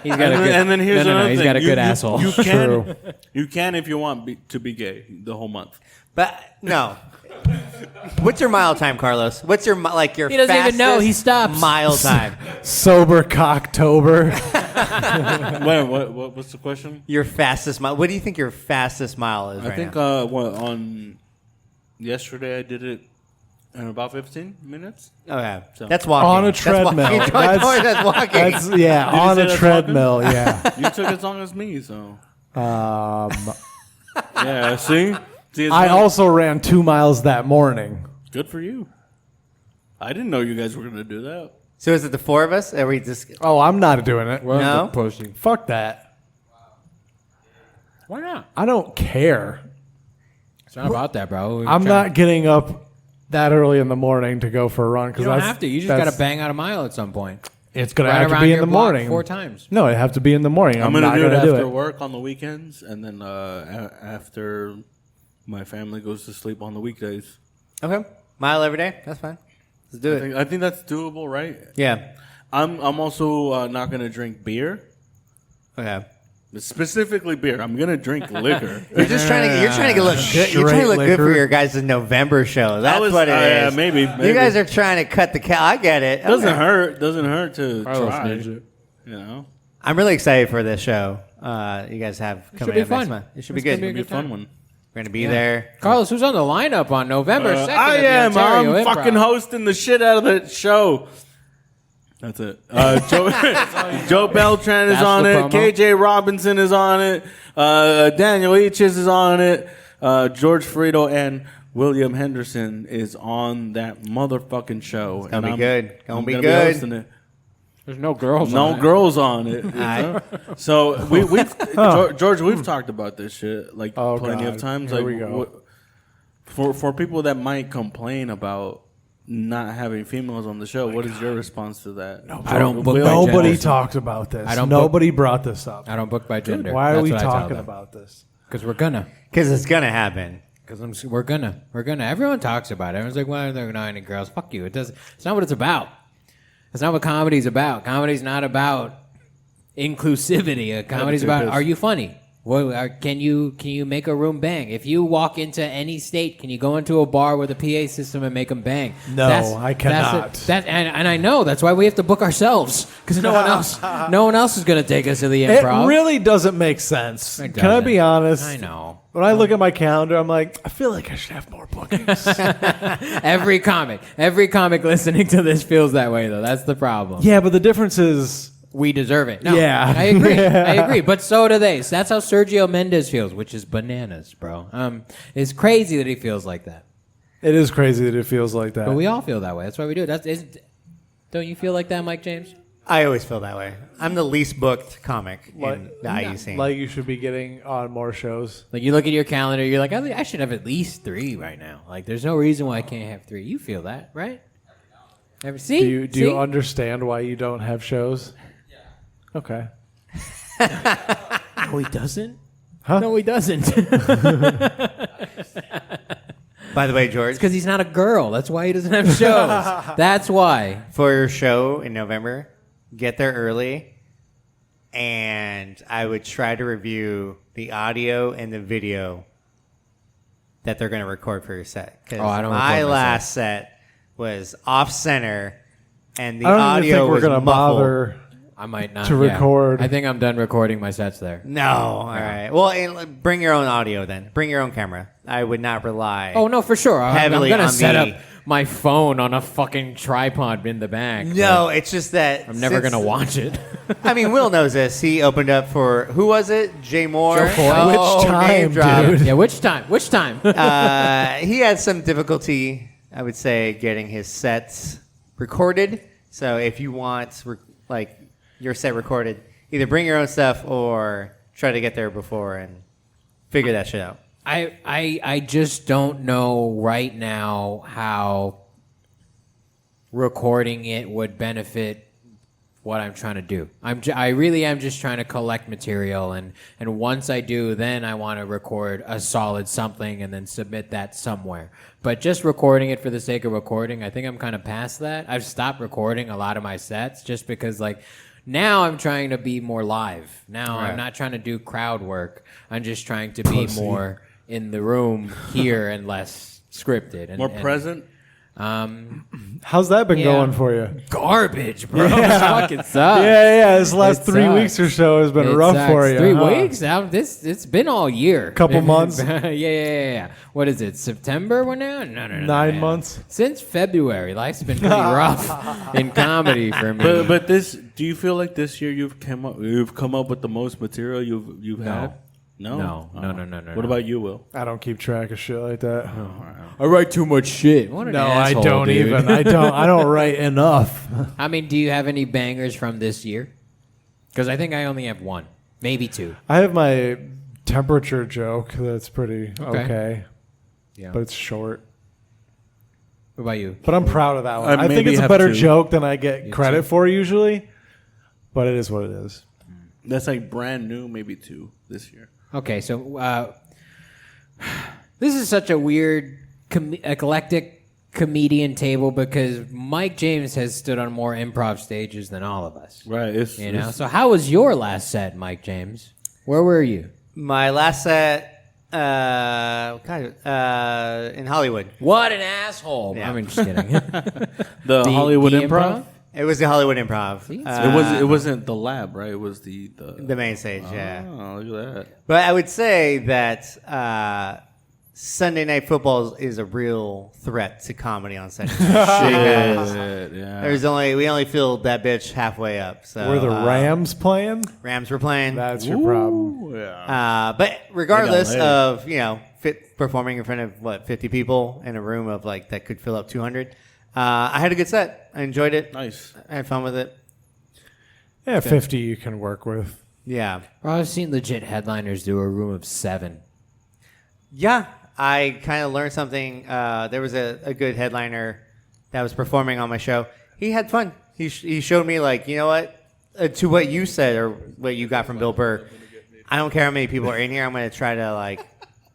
He's got a good. And then here's no, another he's thing. got a good asshole. You True. can, you can if you want to be gay the whole month. But no. What's your mile time, Carlos? What's your your? He doesn't even know. He stops. Mile time. Sober Cocktober. Wait, what's the question? Your fastest mile. What do you think your fastest mile is? I right think now? on yesterday I did it in about 15 minutes. Okay, So- that's walking. On a That's treadmill. walking. That's walking. That's, yeah, you on say a that's treadmill, yeah. You took as long as me, so Um, yeah. See, it's I not- also ran 2 miles that morning. good for you. I didn't know you guys were gonna do that. So is it the 4 of us? Are we just? Oh, I'm not doing it. No? pushing. Fuck that. Why not? I don't care. It's not about that, bro. I'm not getting up that early in the morning to go for a run. You don't have to. You just got to bang out a mile at some point. It's going to Run have to around be in your the block morning. 4 times. No, it have to be in the morning. I'm not gonna do it gonna after do it. work on the weekends, and then after my family goes to sleep on the weekdays. Okay, mile every day. That's fine. Let's do it. I think that's doable, right? Yeah. I'm also not gonna drink beer, Okay. specifically beer. I'm gonna drink liquor. You're just trying to. You're trying to look good. You're trying to look good for liquor. your guys' November show. That's was- what it yeah, is. maybe. You guys are trying to cut the cow. I get it. Doesn't Okay. hurt. Doesn't hurt to Carlos try. needs it. You know, I'm really excited for this show. You guys have coming be up fun. next month. It should be It's gonna good. be a it'll be a good fun time. one. We're gonna be there. Carlos, who's on the lineup on November 2nd? I at the am. Ontario I'm Improv? fucking hosting the shit out of the show. That's it. Joe Beltran is That's on the it. promo. KJ Robinson is on it. Daniel Eaches is on it. George Frito and William Henderson is on that motherfucking show. gonna be good. Gonna I'm be gonna good. hosting it. There's no girls. No on it. girls on it. you know? So we've George, we've talked about this shit like Oh, plenty God. of times. Here like we go. for people that might complain about not having females on the show, what is your response to that? I don't book Will- by Nobody gender. talked about this. I don't Nobody brought this up. I don't book by gender. Why are we talking about this? Because we're gonna. Because it's gonna happen. Because we're gonna. Everyone talks about it. Everyone's like, "Why are there not any girls?" Fuck you. It doesn't. It's not what it's about. It's not what comedy's about. Comedy's not about inclusivity. Comedy's about, are you funny? Well, can you make a room bang? If you walk into any state, can you go into a bar with a PA system and make them bang? No, I cannot. And I know that's why we have to book ourselves, because no one else is going to take us to the improv. It really doesn't make sense. It Can I be doesn't. honest? I know. When I look at my calendar, I'm like, I feel like I should have more bookings. Every comic listening to this feels that way, though. That's the problem. Yeah, but the difference is, We deserve it. No, Yeah. I agree. Yeah. I agree. But so do they. So that's how Sergio Mendes feels, which is bananas, bro. It's crazy that he feels like that. It is crazy that it feels like that. But we all feel that way. That's why we do it. Don't you feel like that, Mike James? I always feel that way. I'm the least booked comic in the IU scene. Like you should be getting on more shows. Like you look at your calendar, you're like, I should have at least 3 right now. Like there's no reason why I can't have 3. You feel that, right? See? Do you understand why you don't have shows? Yeah. Okay. No, he doesn't. Huh? No, he doesn't. By the way, George, Because he's not a girl. That's why he doesn't have shows. That's why. for your show in November, get there early, and I would try to review the audio and the video that they're going to record for your set. Because I don't record my my last set was off center, and the I don't even audio think we're was gonna muffled. bother. I might not. To record. I think I'm done recording my sets there. No, all right. Well, bring your own audio then. Bring your own camera. I would not rely. Oh, no, for sure. I'm Heavily going to on set the- up my phone on a fucking tripod in the back. No, it's just that I'm never going to watch it. I mean, Will knows this. He opened up for who was it? Jay Moore. Joe Foy. Oh, Which time, name drop. dude? Yeah, which time? Which time? He had some difficulty, I would say, getting his sets recorded. So if you want your set recorded, either bring your own stuff or try to get there before and figure that shit out. I just don't know right now how recording it would benefit what I'm trying to do. I really am just trying to collect material, and once I do, then I want to record a solid something and then submit that somewhere. But just recording it for the sake of recording, I think I'm kind of past that. I've stopped recording a lot of my sets just because now I'm trying to be more live. Now I'm not trying to do crowd work. I'm just trying to be more in the room here and less scripted. And, More present. How's that been going for you? Garbage, bro. It fucking sucks. Yeah. This last It 3 sucks. weeks or so has been It rough sucks. for you. 3 huh? weeks? Now, it's been all year. Couple months? Yeah. What is it? September now? No. 9 man. months. Since February, life's been pretty rough in comedy for me. But this, do you feel like this year you've come up with the most material you've had? No. No. What about you, Will? I don't keep track of shit like that. I write too much shit. What an No, asshole, I don't dude. even. I don't write enough. I mean, do you have any bangers from this year? Because I think I only have 1, maybe 2. I have my temperature joke that's pretty okay. Yeah. But it's short. What about you? But I'm proud of that one. I think maybe it's a have better 2. joke than I get credit for usually. But it is what it is. That's like brand new, maybe 2 this year. Okay, so this is such a weird, eclectic comedian table because Mike James has stood on more improv stages than all of us. Right. So how was your last set, Mike James? Where were you? My last set, in Hollywood. What an asshole! Yeah. I mean, just kidding. The Hollywood Improv. It was the Hollywood Improv. It wasn't the lab, right? It was the main stage, yeah. Oh, look at that. But I would say that Sunday Night Football is a real threat to comedy on Sunday night. Shit, yeah. We only filled that bitch halfway up. So Were the Rams playing? Rams were playing. That's your problem. Ooh, yeah. But regardless They got of performing in front of 50 people in a room of that could fill up 200, I had a good set. I enjoyed it. Nice. I had fun with it. Yeah, 50 you can work with. Yeah. Bro, I've seen legit headliners do a room of 7. Yeah, I kind of learned something. There was a good headliner that was performing on my show. He had fun. He showed me you know what, to what you said or what you got from Bill Burr. I don't care how many people are in here. I'm going to try to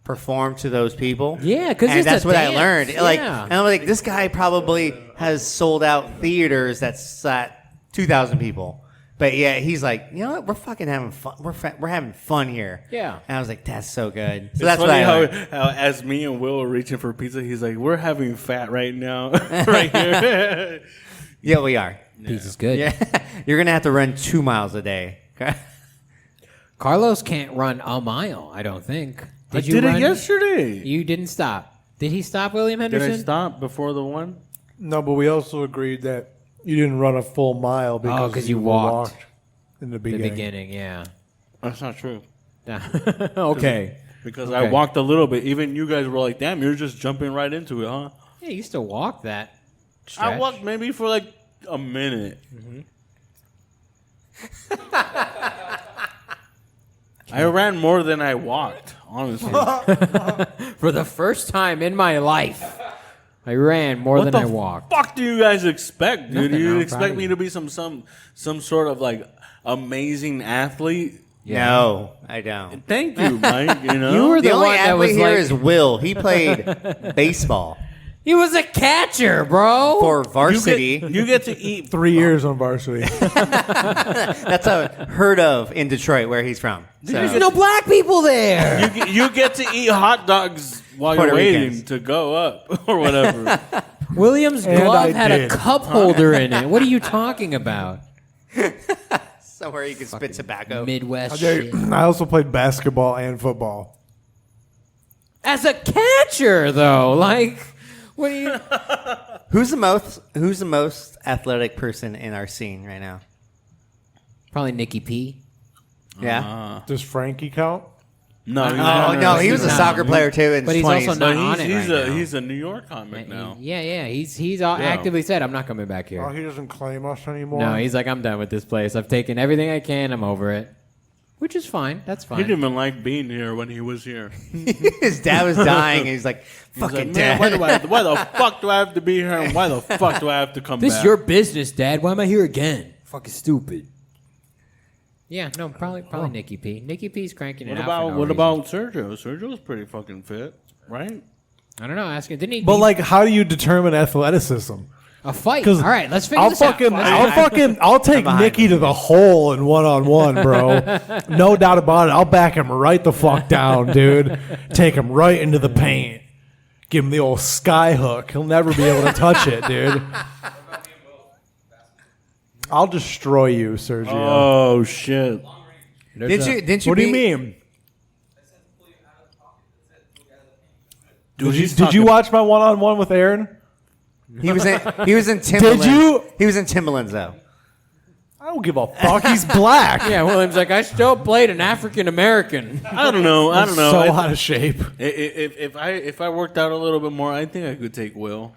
perform to those people. Yeah, because that's what I learned. Yeah. And I'm like, this guy probably has sold out theaters that's at 2,000 people. But yeah, he's like, you know what? We're fucking having fun. We're having fun here. Yeah. And I was like, that's so good. So It's that's what funny I learned. how as me and Will are reaching for pizza, he's like, "We're having fat right now, right here." Yeah, we are. Pizza's good. Yeah, you're gonna have to run 2 miles a day. Okay? Carlos can't run a mile, I don't think. I did it yesterday. You didn't stop. Did he stop, William Did Henderson? I stop before the one? No, but we also agreed that you didn't run a full mile because 'cause you walked. in the The beginning. beginning, yeah. That's not true. Okay. because I walked a little bit. Even you guys were like, "Damn, you're just jumping right into it, huh?" Yeah, you used to walk that stretch. I walked maybe for like a minute. I ran more than I walked, honestly. For the first time in my life, I ran more than I walked. What the fuck do you guys expect, dude? Nothing, You I'm expect proud of me you. to be some sort of like amazing athlete? No, I don't. Thank you, Mike. You know, You were The the only one that was athlete here like, is Will. He played baseball he was a catcher, bro. for varsity. you get to eat 3 years on varsity. That's unheard of in Detroit, where he's from. So. There's no black people there. You get to eat hot dogs while Puerto you're waiting Ricans. to go up or whatever. Williams' And glove I had a did. cup holder in it. What are you talking about? Somewhere you can spit tobacco. Midwest shit. I also played basketball and football. As a catcher, though, like, what do you? Who's the most athletic person in our scene right now? Probably Nikki P. Yeah. Does Frankie count? No, Oh no, he was a not. soccer player too in But his he's 20s. also not on it right now. he's a New York comic now. Yeah. He's actively said, I'm not coming back here. Oh, he doesn't claim us anymore. No, he's like, I'm done with this place. I've taken everything I can. I'm over it. Which is fine. That's He fine. didn't even like being here when he was here. His dad was dying, and he's like, He's like, "Fucking man, dad." why the fuck do I have to be here? And why the fuck do I have to come This back? is your business, Dad. Why am I here again? Fucking stupid. Yeah, no, probably Nikki P. Nikki P's cranking it What out. about for no what reason. about Sergio? Sergio's pretty fucking fit, right? I don't know. Ask him. Didn't he? But like, how do you determine athleticism? a fight. 'Cause All right, let's figure I'll this out. I'll take Nicky to the hole in 1-on-1, bro. No doubt about it. I'll back him right the fuck down, dude. Take him right into the paint. Give him the old sky hook. He'll never be able to touch it, dude. I'll destroy you, Sergio. Oh shit! Didn't you? What do you beat- mean? Dude, Did you watch my 1-on-1 with Aaron? He was in Timberlands. you? He was in Timberlands though. I don't give a fuck. He's black. Yeah, William's like, I still played an African American. I don't know. So out of shape. If I worked out a little bit more, I think I could take Will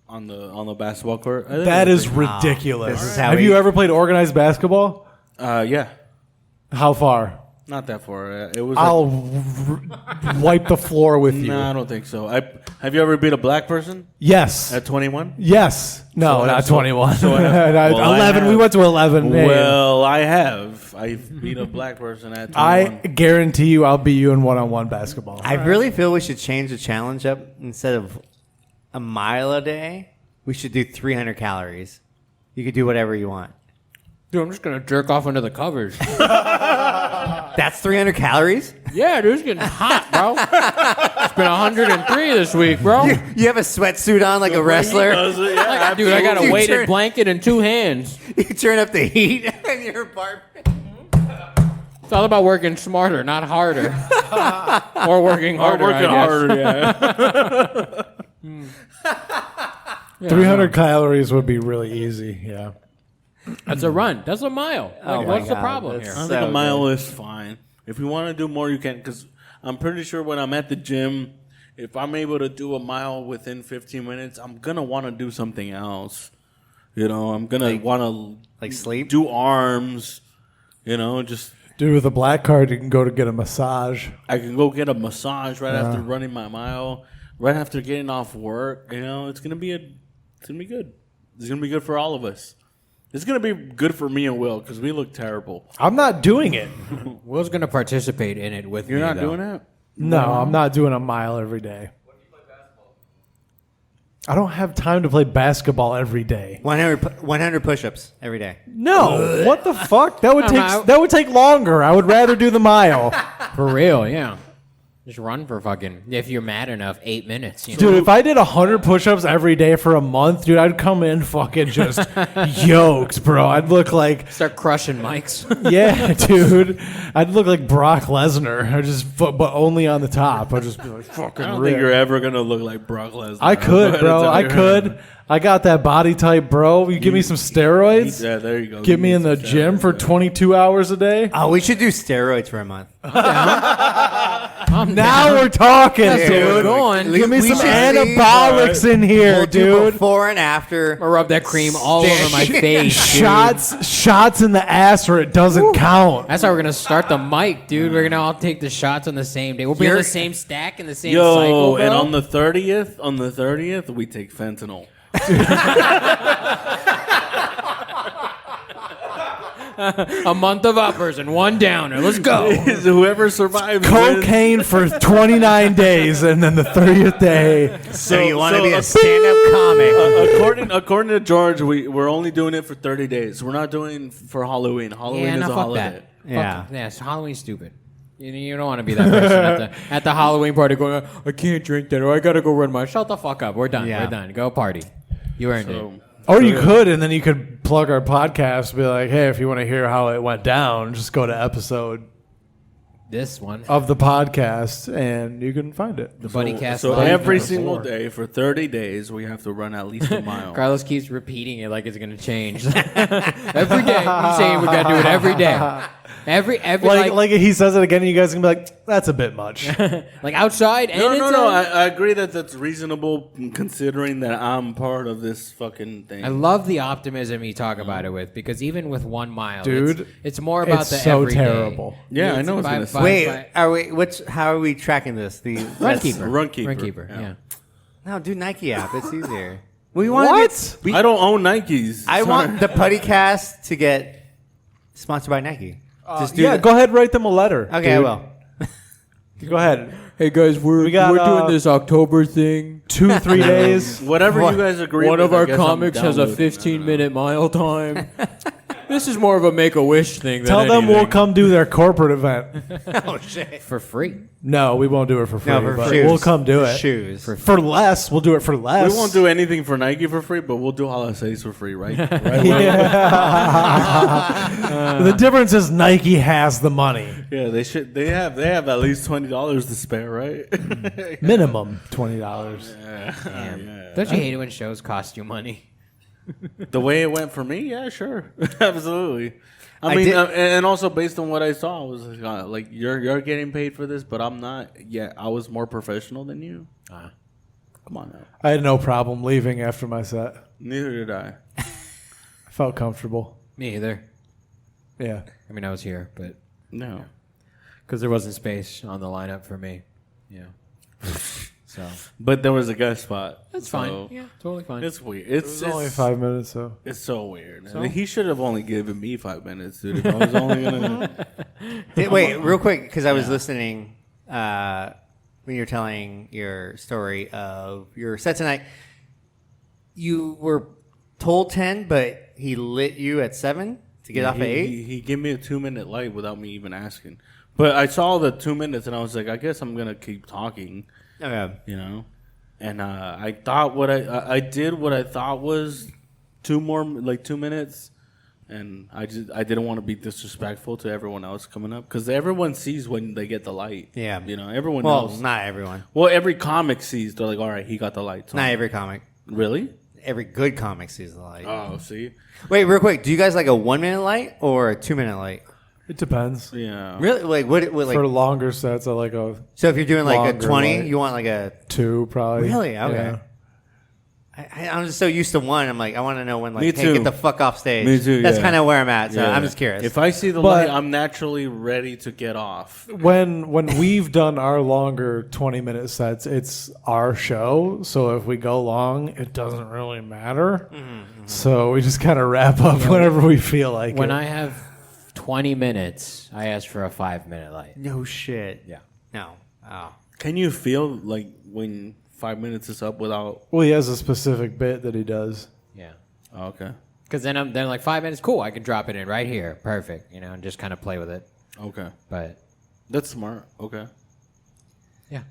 on the basketball court. I think That I is could ridiculous. This is how Have he- you ever played organized basketball? take- yeah, How far? not that far. It was. I'll wipe the floor with you. No, I don't think so. Have you ever beat a black person Yes. at 21? Yes. No, So- not so- 21. so I have- well, I 11. We have. went to 11. Hey. Well, I have. I beat a black person at 21. I guarantee you I'll beat you in 1-on-1 basketball. I really feel we should change the challenge up. Instead of a mile a day, we should do 300 calories. You could do whatever you want. Dude, I'm just going to jerk off under the covers. That's 300 calories? Yeah, dude, it's getting hot, bro. It's been 103 this week, bro. You have a sweatsuit on like a wrestler? Yeah, Dude, I got a You weighted turn- blanket in 2 hands. You turn up the heat in your apartment. It's all about working smarter, not harder. Or working harder, working I guess. harder. Yeah. 300 calories would be really easy. Yeah. That's a run. That's a mile. Like, Oh my what's the God, problem that's- here? I think So a mile is fine. If you want to do more, you can. Because I'm pretty sure when I'm at the gym, if I'm able to do a mile within 15 minutes, I'm gonna want to do something else. You know, I'm gonna want to like sleep? do arms. You know, just Dude, with a black card, you can go to get a massage. I can go get a massage right after running my mile, right after getting off work. You know, it's gonna be good. It's gonna be good for all of us. It's gonna be good for me and Will because we look terrible. I'm not doing it. Will's going to participate in it with You're me, not though. doing it. No, I'm not doing a mile every day. I don't have time to play basketball every day. 100 push-ups every day. No, what the fuck? That would I'm take out. that would take longer. I would rather do the mile. For real, yeah. Just run for fucking, if you're mad enough, 8 minutes. You know? Dude, if I did 100 push-ups every day for a month, dude, I'd come in fucking just yoked, bro. I'd look like, Start crushing mics. yeah, dude. I'd look like Brock Lesnar, but only on the top. I'd just be like fucking I don't ripped. think you're ever gonna look like Brock Lesnar. I could, bro. I could. I got that body type, bro. You give me some steroids. Yeah, there you go. Get me in the gym for 22 hours a day. Oh, we should do steroids for a month. I'm Now we're talking, That's where we're dude. going. Give me We some should anabolics in here, We'll do dude. before and after. I'm gonna rub that cream all over my face. Shots in the ass, or it doesn't count. That's how we're gonna start the mic, dude. We're gonna all take the shots on the same day. We'll be on the same stack in the same cycle, bro. And on the 30th, we take fentanyl. A month of uppers and one downer. Let's go. Whoever survives Cocaine for 29 days, and then the 30th day. So you want to be a stand-up comic? according to George, we're only doing it for 30 days. We're not doing for Halloween. Halloween is a fuck holiday. that. Yeah. Yeah, so Halloween's stupid. You don't want to be that person at the Halloween party going, I can't drink that, or I gotta go run my. Shut the fuck up. We're done. Yeah. We're done. Go party. You earned it. Or you could, and then you could plug our podcast and be like, hey, if you want to hear how it went down, just go to episode This one. of the podcast, and you can find it. The Buddycast. So Live every number single 4. day for 30 days, we have to run at least a mile. Carlos keeps repeating it like it's gonna change. Every day. He's saying we gotta do it every day. Every Like he says it again, and you guys can be like, that's a bit much. like outside and No. inside. I agree that that's reasonable considering that I'm part of this fucking thing. I love the optimism you talk about it with, because even with 1 mile, Dude, it's more about it's the so everyday. terrible. Yeah, I know it's by- gonna by- Wait, by- are we? How are we tracking this? The Runkeeper. Runkeeper. Yeah. No, do Nike app. It's easier. We want to get. I don't own Nikes. I Sorry. want the Buddycast to get sponsored by Nike. Just do Yeah, that. go ahead, write them a letter. Okay, I dude. will. Go ahead. Hey guys, we're got, doing this October thing. 2-3 days. Whatever you guys agree One with, of I our guess I'm comics has a downloading. 15-minute mile time. This is more of a Make-A-Wish thing than Tell them we'll anything. come do their corporate event. Oh shit! For free. No, we won't do it for free. No, for but shoes. we'll come do it. Shoes. For less. We'll do it for less. We won't do anything for Nike for free, but we'll do holidays for free, right? The difference is Nike has the money. Yeah, they should. They have at least $20 to spare, right? Minimum $20. Don't you hate it when shows cost you money? The way it went for me, yeah, sure, absolutely. I I mean, did- and also based on what I saw, I was like, you're getting paid for this, but I'm not. Yeah, I was more professional than you. Come on now. I had no problem leaving after my set. Neither did I. I felt comfortable. Me either. Yeah. I mean, I was here, but No. because there wasn't space on the lineup for me. Yeah. So But there was a guest spot. that's so fine. Yeah, totally fine. It's weird. It's only 5 minutes, so. It's so weird. I mean, he should have only given me 5 minutes, dude. If I was only gonna. Wait, real quick, because I was listening when you were telling your story of your set tonight. You were told 10, but he lit you at 7 to get off at 8. He gave me a 2-minute light without me even asking. But I saw the 2 minutes and I was like, I guess I'm gonna keep talking. Okay. You know, and I thought I did what I thought was 2 minutes, and I didn't want to be disrespectful to everyone else coming up because everyone sees when they get the light. Yeah. You know, everyone Well, knows. not everyone. Well, every comic sees. They're like, all right, he got the light. Not every comic. Really? Every good comic sees the light. Oh, see. Wait, real quick. Do you guys like a 1 minute light or a 2 minute light? It depends. Yeah. Really? Like what? Like For longer sets, I like a so, if you're doing like a longer 20, light. you want like a 2 probably. really? Okay. Yeah. I'm just so used to 1. I'm like, I want to know when, like, Me hey, too. get the fuck off stage. Me too, That's yeah. kind of where I'm at. So Yeah. I'm just curious. If I see the But- light, I'm naturally ready to get off. When we've done our longer 20-minute sets, it's our show. So if we go long, it doesn't really matter. So we just kind of wrap up whenever we feel like when it. I have 20 minutes, I ask for a 5-minute light. no shit. Yeah. No. Oh. Can you feel like when 5 minutes is up without? Well, he has a specific bit that he does. Yeah. Oh, okay. Because then I'm like 5 minutes. Cool. I can drop it in right here. Perfect. You know, and just kind of play with it. Okay. But That's smart. Okay. yeah.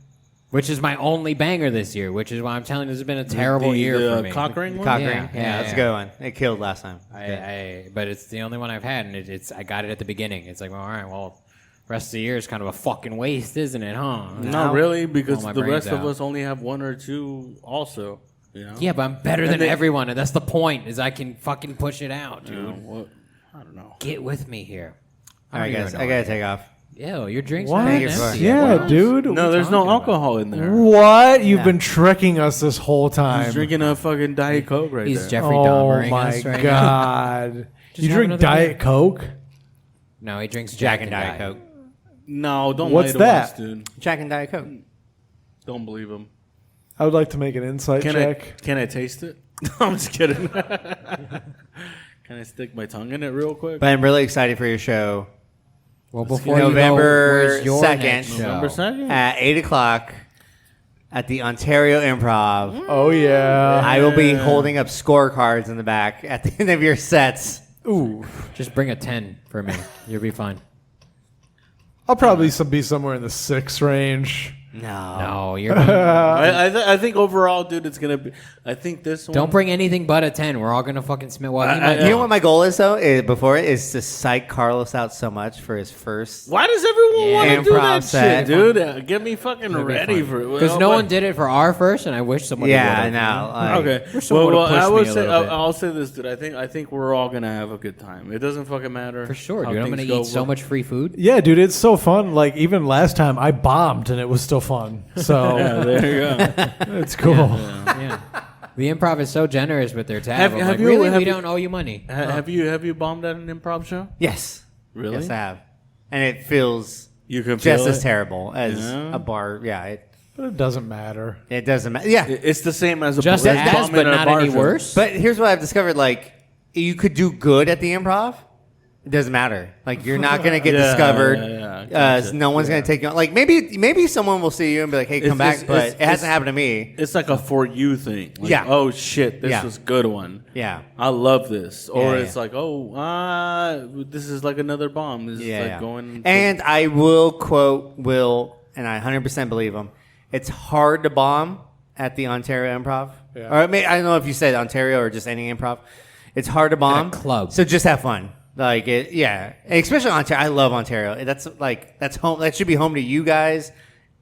Which is my only banger this year. Which is why I'm telling you, this has been a terrible year for me. Cock ring one? Cock Yeah, ring. Yeah, that's a good one. It killed last time. But it's the only one I've had, and I got it at the beginning. It's like, well, all right, well, rest of the year is kind of a fucking waste, isn't it, huh? Not really, because Blow my the rest brains of out. us only have 1 or 2 also. You know? Yeah, but I'm better than they- everyone, and that's the point. Is I can fucking push it out, You dude. know, what? I don't know. Get with me here. All right, guys. I got to take off. Ew, your drink's What? not You're empty. fine. Yeah, What? dude. No, there's no talking about? alcohol in there. What? You've Yeah. been tricking us this whole time. He's drinking a fucking Diet Coke right He's there. Jeffrey Oh Dahmering my us right now. god! Just You have drink another Diet beer. Coke? No, he drinks Jack and Diet Coke. No, don't What's lie to that? us, dude. Jack and Diet Coke. Don't believe him. I would like to make an insight check. Can I taste it? I'm just kidding. Can I stick my tongue in it real quick? But I'm really excited for your show. Well, before you go, November where's your 2nd. next show? November 2nd? At 8 o'clock at the Ontario Improv. Oh yeah. I will be holding up scorecards in the back at the end of your sets. Ooh. Just bring a 10 for me. You'll be fine. I'll probably be somewhere in the 6 range. No, you're. I think overall, dude, it's gonna be. I think this one. Don't bring anything but a 10. We're all gonna fucking smell. Well, he I- might You know what my goal is, though, before it, is to psych Carlos out so much for his first. Why does everyone Yeah. want to do Improv that set. shit, dude? Get me fucking ready for it. because no one did it for our first, and I wish someone. Yeah, I did. know. Like, Okay. Wish someone would've pushed I me would a say little bit. I'll say this, dude. I think we're all gonna have a good time. It doesn't fucking matter For sure, how dude. I'm gonna things go. eat so much free food. Yeah, dude, it's so fun. Like even last time, I bombed and it was still fun. So Yeah, there you go. it's cool. Yeah. The Improv is so generous with their tab. I'm like, you- really? have We you- don't owe you money. Have you bombed at an improv show? Yes. Really? Yes, I have. And it feels You can just feel as it? terrible as Yeah. a bar. Yeah, But it doesn't matter. it doesn't matter. Yeah. It's the same as a Just as as, bombing but at a not bar any show. worse. But here's what I've discovered: like, you could do good at the Improv. It doesn't matter. Like, you're not gonna get Yeah, discovered. yeah, gotcha. No one's gonna take you on. Like, maybe someone will see you and be like, "Hey, come back," but it hasn't happened to me. It's like a for you thing. Like, Yeah. Oh shit, this Yeah. was a good one. Yeah. I love this. Or Yeah, it's yeah. like, this is like another bomb. This is like going. And I will quote Will, and I 100% believe him. It's hard to bomb at the Ontario Improv. Yeah. Or I don't know if you said Ontario or just any improv. It's hard to bomb. club. So just have fun. Like it, yeah. And especially Ontario. I love Ontario. That's home. That should be home to you guys.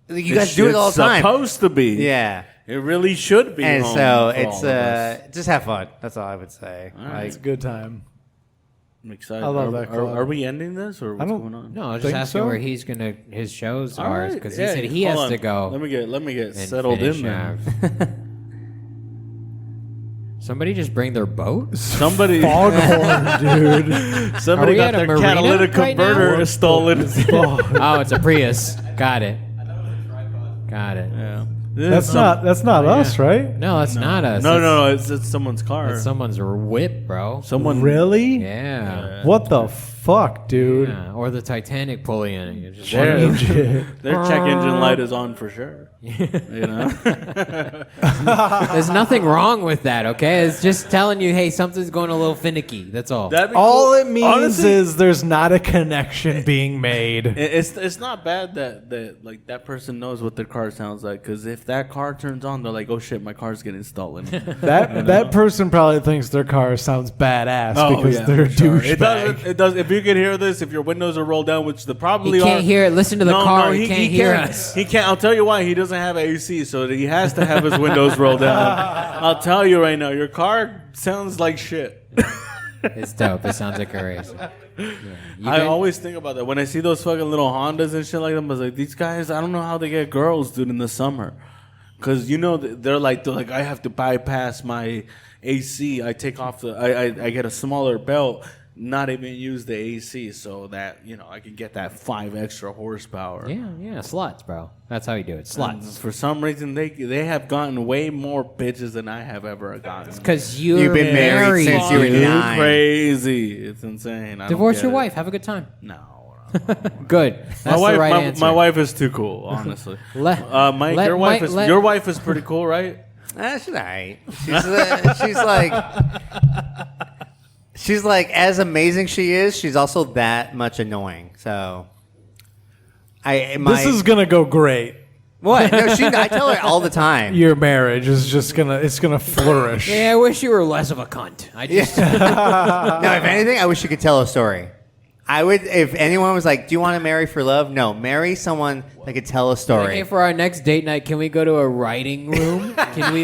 You guys do it all the time. Supposed to be. Yeah. It really should be. And home so for it's all of us. just have fun. That's all I would say. It's a good time. I'm excited. I love that club. Are we ending this or what's don't- going on? No, I was just Think asking so? where he's gonna his shows All are right, because yeah, he said he hold has on. to go. Let me get and settled finish in there. Somebody just bring their boat. Somebody, Foghorn, dude. Are somebody we got at a their marina catalytic right now? converter stolen. Oh, it's a Prius. Got it. Got it. Yeah. That's not us, right? No, that's not us. No. It's someone's car. It's someone's whip, bro. Someone Really? Yeah. What the fuck, dude? Yeah. Or the Titanic pulling in. You just Change it. Their check engine light is on for sure. You know. There's nothing wrong with that, okay? It's just telling you, hey, something's going a little finicky. That's all. That'd be All cool. it means Honestly, is there's not a connection being made. it's not bad that like that person knows what their car sounds like, because if that car turns on, they're like, oh shit, my car's getting stolen. That person probably thinks their car sounds badass because they're a for sure. douchebag. It does. If you can hear this, if your windows are rolled down, which they probably He can't are. hear it. Listen to the car. He can't hear us. He can't. I'll tell you why. He doesn't have AC, so he has to have his windows rolled down. I'll tell you right now, your car sounds like shit. It's dope. It sounds like a race. Yeah. I always think about that when I see those fucking little Hondas and shit like them. I was like, these guys, I don't know how they get girls, dude, in the summer, because they're like, I have to bypass my AC. I take off I get a smaller belt, not even use the AC, so that I can get that 5 extra horsepower. Yeah, sluts, bro. That's how you do it. Sluts. And for some reason, they have gotten way more bitches than I have ever gotten. Because you've You've been married since you were dude. 9. Crazy. It's insane. I don't Divorce get your it. wife. Have a good time. No. Good. That's the right answer. My wife is too cool, honestly. Mike, your wife is pretty cool, right? She's alright. She's like as amazing she is. She's also that much annoying. So, This is gonna go great. what? No, I tell her all the time. Your marriage is just gonna flourish. Yeah, I wish you were less of a cunt. I just No, if anything, I wish you could tell a story. I would, if anyone was like, do you want to marry for love? No, marry someone that could tell a story. Hey, for our next date night, can we go to a writing room? Can we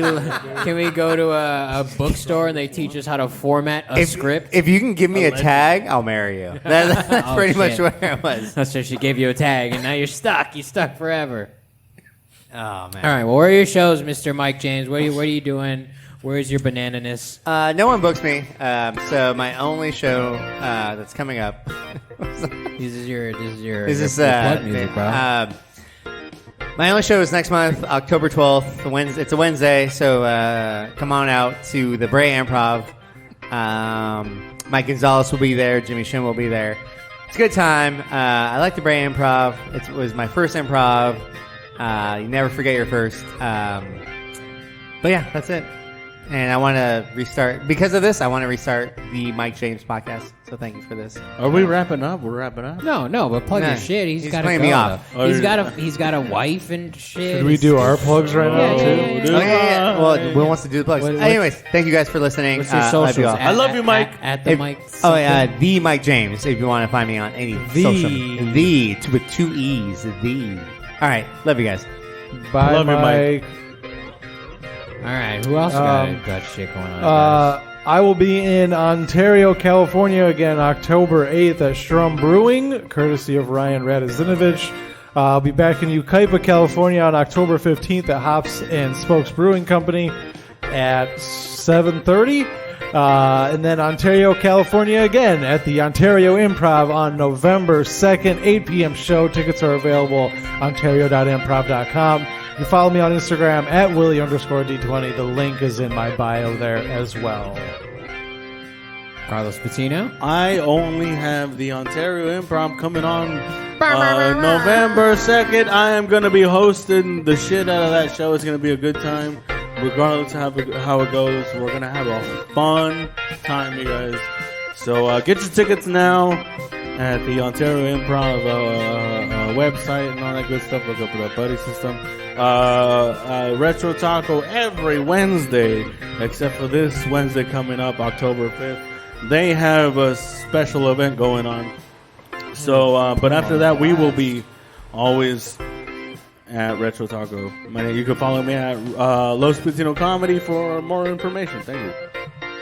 go to a bookstore and they teach us how to format a script? If you can give me a tag, I'll marry you. That's pretty much where I was. That's so she gave you a tag, and now you're stuck. You're stuck forever. Oh, man. All right, well, where are your shows, Mr. Mike James? What are you doing? Where's your banana-ness? No one books me, so my only show that's coming up. This is your plug music, bro. My only show is next month, October 12th. It's a Wednesday, so come on out to the Bray Improv. Mike Gonzalez will be there. Jimmy Shin will be there. It's a good time. I like the Bray Improv. It was my first improv. You never forget your first. But yeah, that's it. And I want to restart. Because of this, I want to restart the Mike James podcast. So thank you for this. Are we wrapping up? We're wrapping up? No, but plug Nah, your shit. He's got to playing go. me off. He's got a wife and shit. Should we do our plugs right now, too? Yeah. Well, Will wants to do the plugs. What- Anyways, thank you guys for listening. What's your I love socials? you all. I love you, Mike. At the Mike. The Mike James, if you want to find me on any social media. With 2 E's. The. All right. Love you guys. Bye, Love you, Mike. All right. Who else got shit going on? guys? I will be in Ontario, California again October 8th at Strum Brewing, courtesy of Ryan Radazinovich. I'll be back in Yucaipa, California on October 15th at Hops and Spokes Brewing Company at 7:30. And then Ontario, California again at the Ontario Improv on November 2nd, 8 p.m. show. Tickets are available ontario.improv.com. You can follow me on Instagram at Willie_D20. The link is in my bio there as well. Carlos Patino. I only have the Ontario Improv coming on November 2nd. I am going to be hosting the shit out of that show. It's going to be a good time. Regardless of how it goes, we're going to have a fun time, you guys. So get your tickets now at the Ontario Improv website and all that good stuff. Look up the Buddy System. Retro Taco every Wednesday, except for this Wednesday coming up, October 5th. They have a special event going on. So, but after that, we will be always at Retro Taco. You can follow me at Los Patino Comedy for more information. Thank you.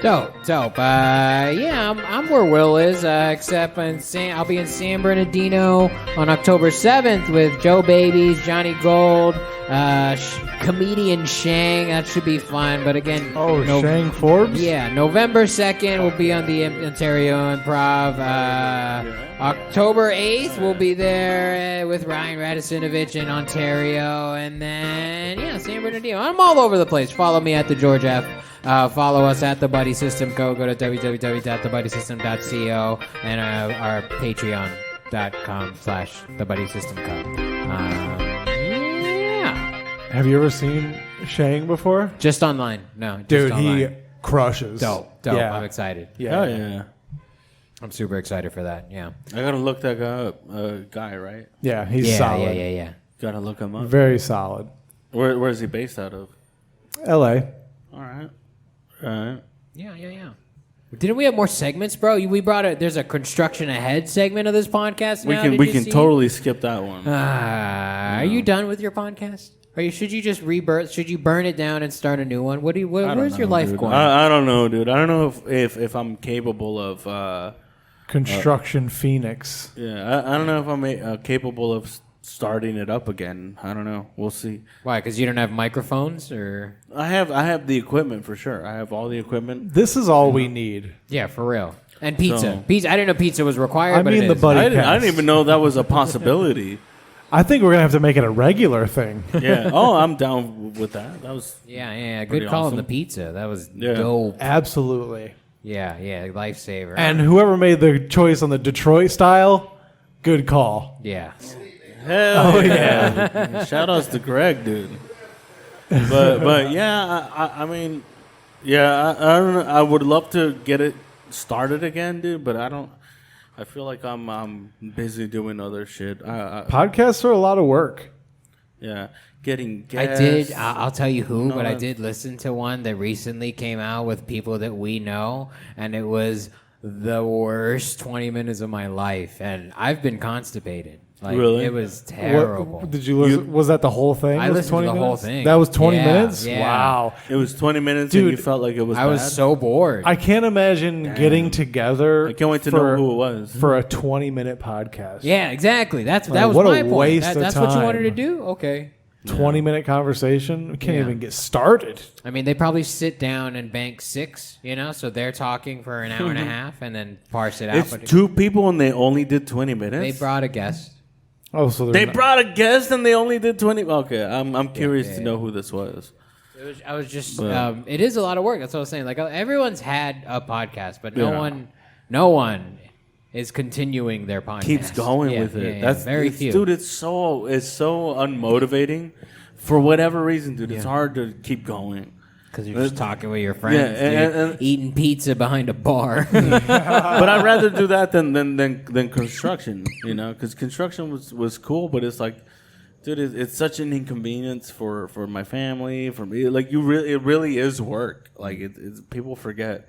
Dope. I'm where Will is, except I'll be in San Bernardino on October 7th with Joe Babies, Johnny Gold, comedian Shang. That should be fun. But again, Shang Forbes? Yeah, November 2nd we'll be on the Ontario Improv. October 8th we'll be there with Ryan Radazinovich in Ontario, and then San Bernardino. I'm all over the place. Follow me at the George F. Follow us at the Buddy System Co. Go to www.thebuddysystem.co and our patreon.com/thebuddysystemco. Have you ever seen Shang before? Just online. No, just Dude, online. he crushes. Dope. Yeah. I'm excited. Hell yeah. I'm super excited for that. Yeah. I gotta look that guy up. Guy, right? Yeah, he's solid. Yeah. Gotta look him up. Very solid. Where is he based out of? L.A. All right. Yeah. Didn't we have more segments, bro? We brought there's a construction ahead segment of this podcast now. We can totally skip that one. Are you done with your podcast? Should you just rebirth? Should you burn it down and start a new one? Where's your life going? I don't know, dude. I don't know if I'm capable of Construction Phoenix. Yeah, I don't know if I'm capable of starting it up again. I don't know. We'll see. Why? Because you don't have microphones, or I have the equipment for sure. I have all the equipment. This is all we need. yeah, for real. And pizza. So- Pizza. I didn't know pizza was required. I but mean it the is. Buddy I didn't Cast. even know that was a possibility. I think we're gonna have to make it a regular thing. Yeah. Oh, I'm down with that. That was Yeah. Pretty Good call on awesome. the pizza. That was Yeah. dope. Absolutely. Yeah. Lifesaver. And whoever made the choice on the Detroit style, good call. yeah. hell yeah. Shout outs to Greg, dude. But yeah, I mean, yeah, I don't know. I would love to get it started again, dude. But I don't. I feel like I'm busy doing other shit. Podcasts are a lot of work. Yeah, getting I guests. did. I'll tell you who, No, but I that's- did listen to one that recently came out with people that we know, and it was the worst 20 minutes of my life, and I've been constipated. Like, really? It was terrible. Did you listen? Was that the whole thing? I listened to the whole minutes? thing. That was 20 minutes? Yeah. Wow. It was 20 minutes Dude, and you felt like it was I was bad? so bored. I can't imagine getting together. I can't wait to know who it was. For a 20-minute podcast. Yeah, exactly. That Like, was what a my point. waste of That's what you wanted to time. do? Okay. 20-minute conversation. We can't Yeah. even get started. I mean, they probably sit down and bank 6, so they're talking for an hour and a half and then parse it out. It's But 2 people and they only did 20 minutes? they brought a guest. Oh, so They brought a guest and they only did 20. Okay, I'm curious yeah, to know who this was. I was just. It is a lot of work. That's what I was saying. Like everyone's had a podcast, but no one is continuing their podcast. Keeps going with it. That's very few. Dude, it's so unmotivating. For whatever reason, dude, it's hard to keep going. Because you're just talking with your friends, and eating pizza behind a bar. But I'd rather do that than construction, because construction was cool, but it's like, dude, it's such an inconvenience for my family, for me. Like it really is work. Like it's people forget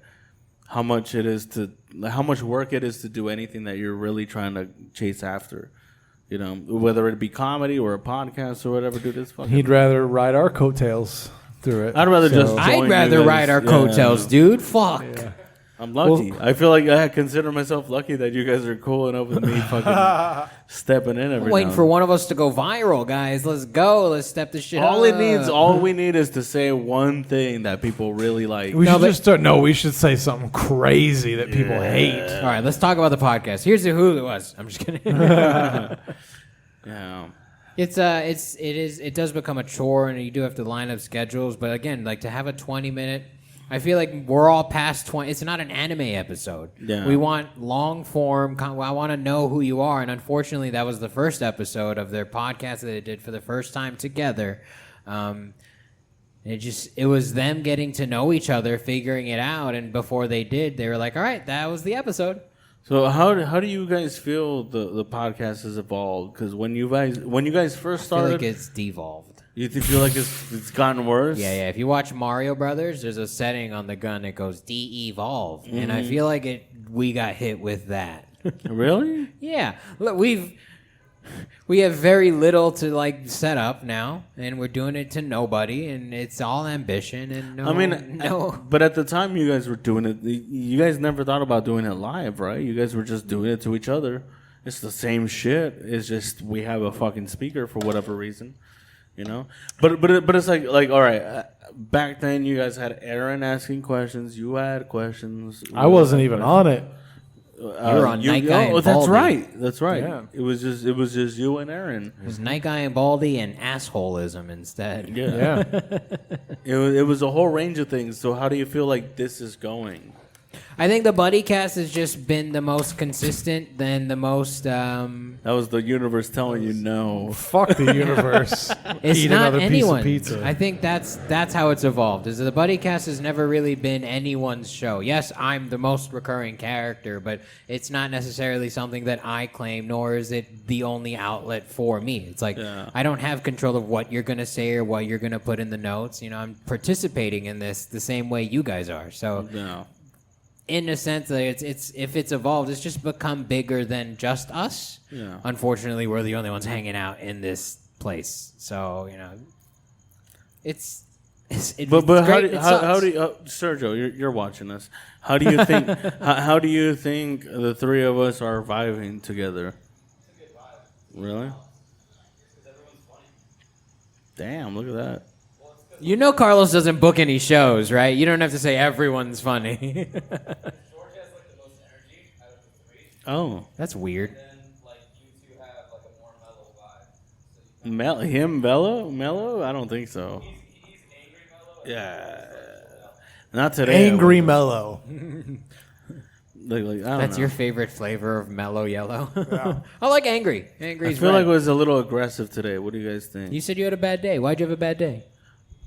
how much work it is to do anything that you're really trying to chase after. Whether it be comedy or a podcast or whatever, dude, it's fucking. He'd rather ride our coattails through it. I'd rather just. I'd join rather you guys. ride our coattails, dude. Fuck. Yeah. I'm lucky. I feel like I consider myself lucky that you guys are cool enough with me fucking stepping in every I'm waiting now for and one of us to go viral, guys. Let's go. Let's step this shit up. all we need is to say one thing that people really like. We should just start. No, we should say something crazy that people hate. All right, let's talk about the podcast. Here's who it was. I'm just kidding. Yeah. It does become a chore, and you do have to line up schedules. But again, like to have a 20-minute, I feel like we're all past 20. It's not an anime episode. Yeah. We want long form. I want to know who you are, and unfortunately, that was the first episode of their podcast that they did for the first time together. It was them getting to know each other, figuring it out, and before they did, they were like, "All right, that was the episode." So how do you guys feel the podcast has evolved? Because when you guys first I feel started, like it's devolved. you feel like it's gotten worse? Yeah. If you watch Mario Brothers, there's a setting on the gun that goes de-evolve, and I feel like we got hit with that. Really? Yeah. Look, we have very little to set up now, and we're doing it to nobody, and it's all ambition and no. But at the time you guys were doing it, you guys never thought about doing it live, right? You guys were just doing it to each other. It's the same shit. It's just we have a fucking speaker for whatever reason, But it's like all right. Back then, you guys had Aaron asking questions. You had questions. I wasn't even on it. You were on Night Guy and that's Baldy. right. That's right. Yeah. It was just you and Aaron. It was Night Guy and Baldy and assholeism instead. Yeah. It was a whole range of things. So how do you feel like this is going? I think the Buddycast has just been the most consistent, then the most. That was the universe telling you no. Fuck the universe. It's Eat not another anyone. piece of pizza. I think that's how it's evolved. Is the Buddycast has never really been anyone's show. Yes, I'm the most recurring character, but it's not necessarily something that I claim, nor is it the only outlet for me. It's like I don't have control of what you're gonna say or what you're gonna put in the notes. I'm participating in this the same way you guys are. So. No. In a sense, that if it's evolved, it's just become bigger than just us. Yeah. Unfortunately, we're the only ones hanging out in this place, so it's But great. how do you, Sergio, you're watching us. How do you think how do you think the three of us are vibing together? Really? Damn! Look at that. Carlos doesn't book any shows, right? You don't have to say everyone's funny. Oh, That's weird. him mellow? I don't think so. Yeah, not today. Angry mellow. I don't That's know. your favorite flavor of mellow yellow. I like angry. I Angry's feel red. like it was a little aggressive today. What do you guys think? You said you had a bad day. Why'd you have a bad day?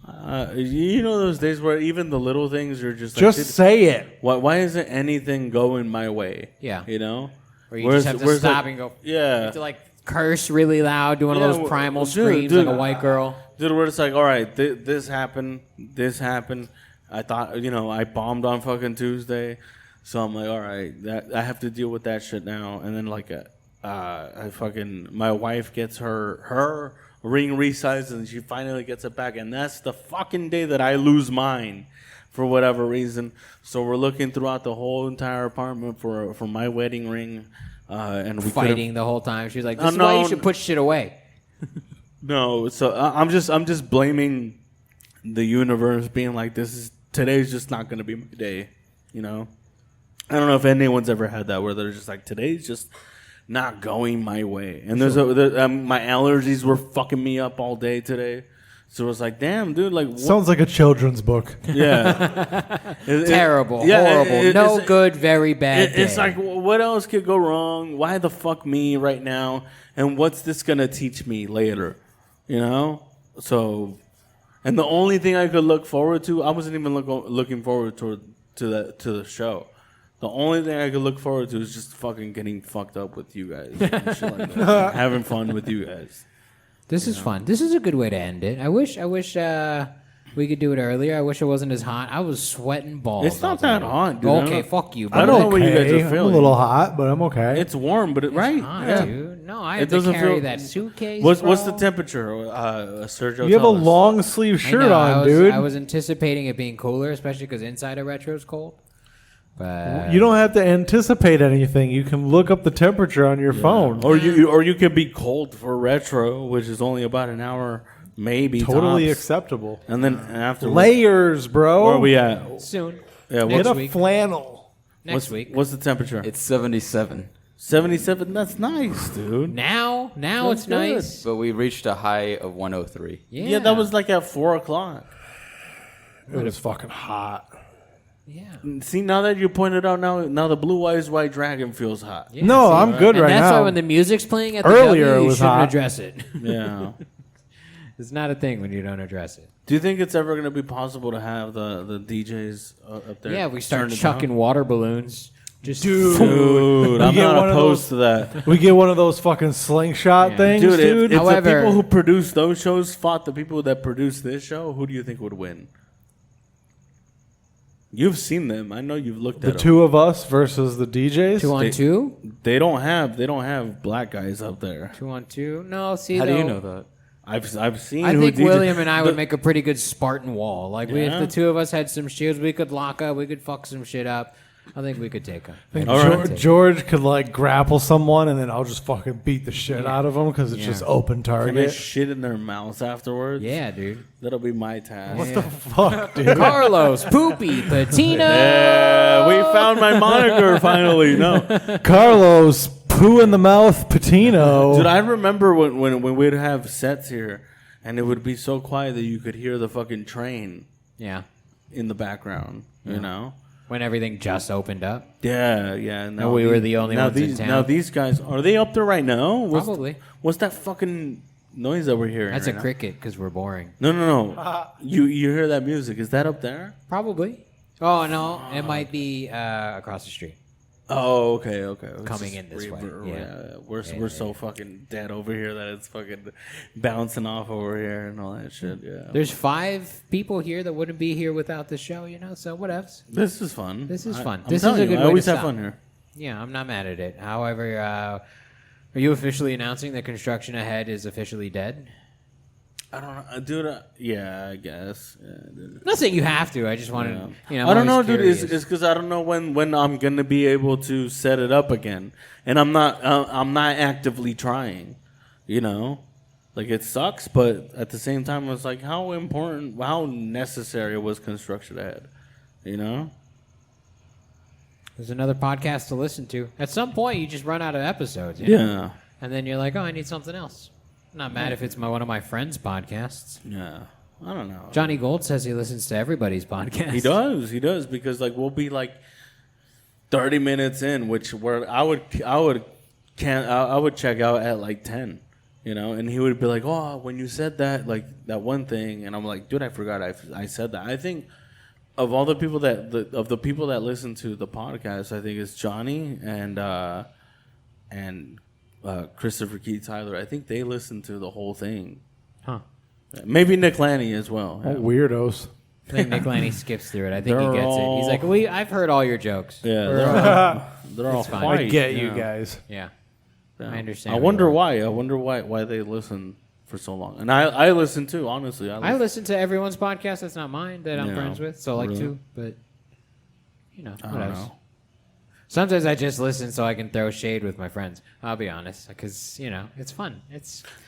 Those days where even the little things are just like, Just say it. why isn't anything going my way? Yeah. Where you Whereas- just have to whereas, stop like, and go. yeah. You have to curse really loud, do one of those primal screams dude, like a white girl. Dude, where it's like, all right, this happened. I thought, I bombed on fucking Tuesday. So I'm like, all right, that I have to deal with that shit now. And then like, my wife gets her ring resized and she finally gets it back. And that's the fucking day that I lose mine for whatever reason. So we're looking throughout the whole entire apartment for my wedding ring. And we fighting the whole time. She's like, this is why you should put shit away. No, so I'm just blaming the universe, being like, today's just not gonna be my day, you know. I don't know if anyone's ever had that where they're just like, today's just not going my way, and my allergies were fucking me up all day today, so it was like, damn, dude, like sounds like a children's book. Yeah, Terrible, horrible, no good, very bad. It's like, what else could go wrong? Why the fuck me right now? And what's this gonna teach me later? You know, so, and the only thing I could look forward to, I wasn't even looking forward to the show. The only thing I could look forward to is just fucking getting fucked up with you guys, and shit like that. Having fun with you guys. This is fun. This is a good way to end it. I wish we could do it earlier. I wish it wasn't as hot. I was sweating balls. It's not that hot, dude. Okay, fuck you. I don't know what you guys are feeling. I'm a little hot, but I'm okay. It's warm, but right? Hot, yeah. dude. No, I have to carry that suitcase. What's the temperature, Sergio? You have a long sleeve shirt on, dude. I was anticipating it being cooler, especially because inside of retro is cold. But you don't have to anticipate anything. You can look up the temperature on your phone, or you could be cold for retro, which is only about an hour, maybe. Totally tops. acceptable. And then after layers, bro. Where are we at? Soon. Yeah, get a flannel. Next week. What's the temperature? It's 77. 77. That's nice, dude. Now That's it's good. nice. But we reached a high of 103. Yeah, that was like at 4:00. It was fucking hot. Yeah. See, now that you pointed out, now the blue eyes white dragon feels hot. Yeah, no, I'm good and right that's now. why when the music's playing at the Earlier W, it you was shouldn't hot. address it. Yeah. It's not a thing when you don't address it. Do you think it's ever going to be possible to have the DJs up there? Yeah, we start turn it chucking down? water balloons. Just Dude, I'm get not one of opposed to that. We get one of those fucking slingshot things, Dude, dude. if However- the people who produce those shows fought the people that produce this show, who do you think would win? You've seen them. I know you've looked The at them. two of us versus the DJs. 2-on-2? They don't have black guys up there. 2-on-2? No, see, How do you though, know that? I've seen. I who think DJ William and I would make a pretty good Spartan wall. Like, if Yeah. the two of us had some shields, we could lock up, we could fuck some shit up. I think we could take him. George could like grapple someone, and then I'll just fucking beat the shit out of them because it's just open Can they target. shit in their mouths afterwards? Yeah, dude. That'll be my task. What the fuck, dude? Carlos Poopy Patino. Yeah, we found my moniker finally. No, Carlos Poo in the Mouth Patino. dude, I remember when we'd have sets here, and it would be so quiet that you could hear the fucking train Yeah. in the background. You know. When everything just opened up. Yeah, yeah. Now And we were the only now ones in these, town. Now these guys, are they up there right now? Probably. What's that fucking noise that we're hearing? That's right a now? cricket because we're boring. No. You hear that music? Is that up there? Probably. Oh, no. It might be across the street. Oh, okay. It's Coming just in this way, yeah. We're so fucking dead over here that it's fucking bouncing off over here and all that shit. Yeah. There's 5 people here that wouldn't be here without the show, so whatevs. This is fun. This is fun. I'm This is telling a you, good I way to always have stop. fun here. Yeah, I'm not mad at it. However, are you officially announcing that construction ahead is officially dead? I don't know, dude. Yeah, I guess. Yeah, dude. I'm not saying you have to. I just wanted, I don't know, dude. It's It's because I don't know when I'm gonna be able to set it up again, and I'm not actively trying. Like it sucks, but at the same time, it's like how important, how necessary was construction ahead. There's another podcast to listen to. At some point, you just run out of episodes. Yeah. And then you're like, oh, I need something else. I'm not mad if it's one of my friends' podcasts. Yeah. I don't know. Johnny Gold says he listens to everybody's podcast. He does because like we'll be like 30 minutes in, which where I would check out at like 10, and he would be like, oh, when you said that, like that one thing, and I'm like, dude, I forgot I said that. I think of all the people that listen to the podcast, I think it's Johnny and Christopher Keith Tyler. I think they listen to the whole thing. Huh. Maybe Nick Lanny as well. Oh, weirdos. I think Nick Laney skips through it. I think he gets it. He's like, I've heard all your jokes. Yeah, they're all fine. white. I get you guys. Yeah. Yeah. I understand. I wonder why. Why they listen for so long. And I listen too, honestly. I listen to everyone's podcast that's not mine that I'm friends with. So like too, but what else? Sometimes I just listen so I can throw shade with my friends. I'll be honest, because it's fun.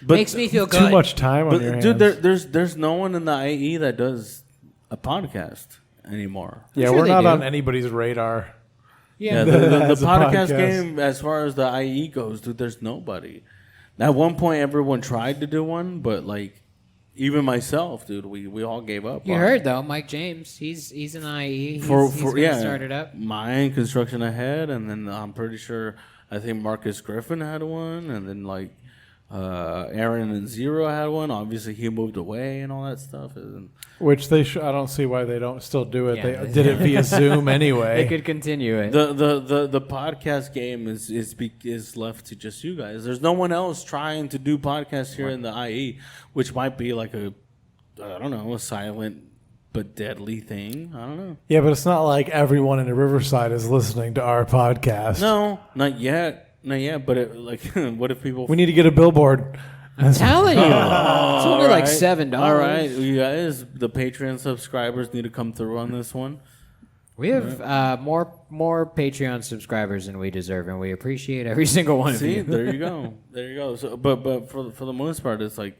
Makes me feel good. Too much time on your hands. Dude, there's no one in the IE that does a podcast anymore. Yeah, sure we're they not do. on anybody's radar. Yeah, the As a podcast podcast. game, as far as the IE goes, dude, there's nobody. At one point, everyone tried to do one, but like, even myself, dude, we all gave up. you on heard it. though, Mike James. He's an IE. He's for gonna start it up. Mine, Construction Ahead, and then I'm pretty sure I think Marcus Griffin had one, and then like Aaron and Zero had one. Obviously, he moved away and all that stuff. Which they I don't see why they don't still do it. Yeah. They did it via Zoom anyway. They could continue it. The podcast game is left to just you guys. There's no one else trying to do podcasts here in the IE, which might be like a silent but deadly thing. I don't know. Yeah, but it's not like everyone in Riverside is listening to our podcast. No, not yet. But what if people? We need to get a billboard. I'm telling you, it's only like $7. All right, you guys, the Patreon subscribers need to come through on this one. We have more Patreon subscribers than we deserve, and we appreciate every single one of you. There you go. So, but for the most part, it's like,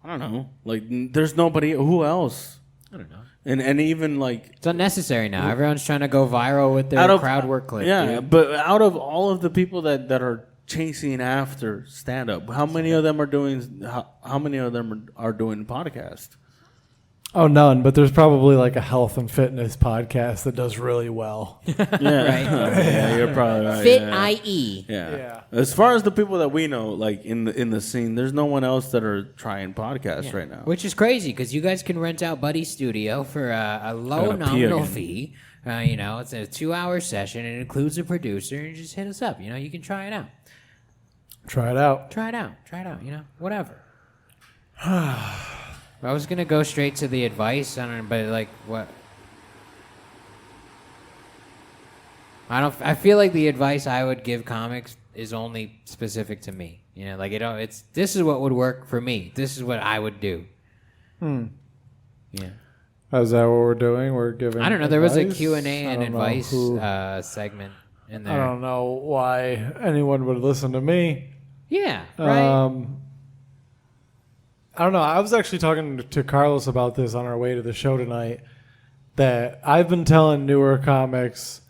I don't know. Like, there's nobody. Who else? I don't know. And even like, It's unnecessary now. Everyone's trying to go viral with their crowd work clip. Yeah, dude. but out of all of the people that are chasing after stand up, how many of them are doing? How many of them are doing podcast? Oh, none. But there's probably like a health and fitness podcast that does really well. Yeah, Right. yeah, you're probably right. Fit yeah. IE. Yeah. As far as the people that we know, like in the scene, there's no one else that are trying podcasts right now. Which is crazy because you guys can rent out Buddy's studio for a low Gotta pee nominal again. fee. It's a 2-hour session. It includes a producer, and just hit us up. You can try it out. Try it out. Try it out. Whatever. I was gonna go straight to the advice, but like what? I feel like the advice I would give comics is only specific to me. It's this is what would work for me. This is what I would do. Yeah. Is that what we're doing? We're giving. I don't know. There was a advice? Q&A I and don't know advice who- segment in I there. don't know why anyone would listen to me. Yeah. Right. I don't know. I was actually talking to Carlos about this on our way to the show tonight. That I've been telling newer comics,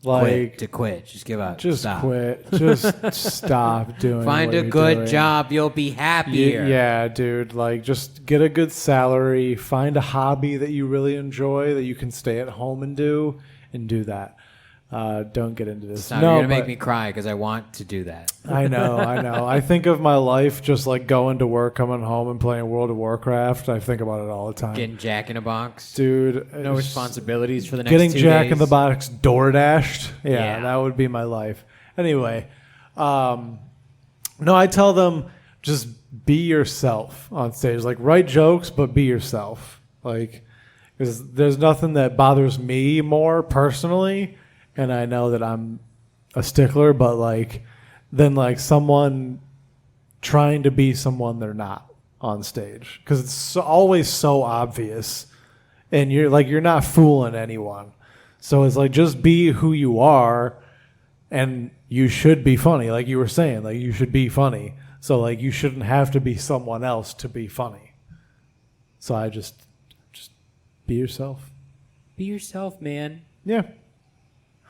like, quit. Just give up. just Stop. quit, just stop doing. Find what a you're good doing. job. You'll be happier. Yeah, dude. Like, just get a good salary. Find a hobby that you really enjoy that you can stay at home and do that. Don't get into this. Stop. You're gonna make me cry because I want to do that. I know. I think of my life just like going to work, coming home, and playing World of Warcraft. I think about it all the time. Getting Jack in a Box. Dude, No responsibilities for the next getting 2 Jack days. in the Box door dashed. Yeah, Yeah. that would be my life. Anyway, no, I tell them just be yourself on stage. Like, write jokes, but be yourself. Like, because there's nothing that bothers me more personally, and I know that I'm a stickler, but like, than like someone trying to be someone they're not on stage, because it's always so obvious, and you're not fooling anyone. So it's like, just be who you are, and you should be funny, like you were saying. Like, you should be funny. So like, you shouldn't have to be someone else to be funny. So I just be yourself. Be yourself, man. Yeah.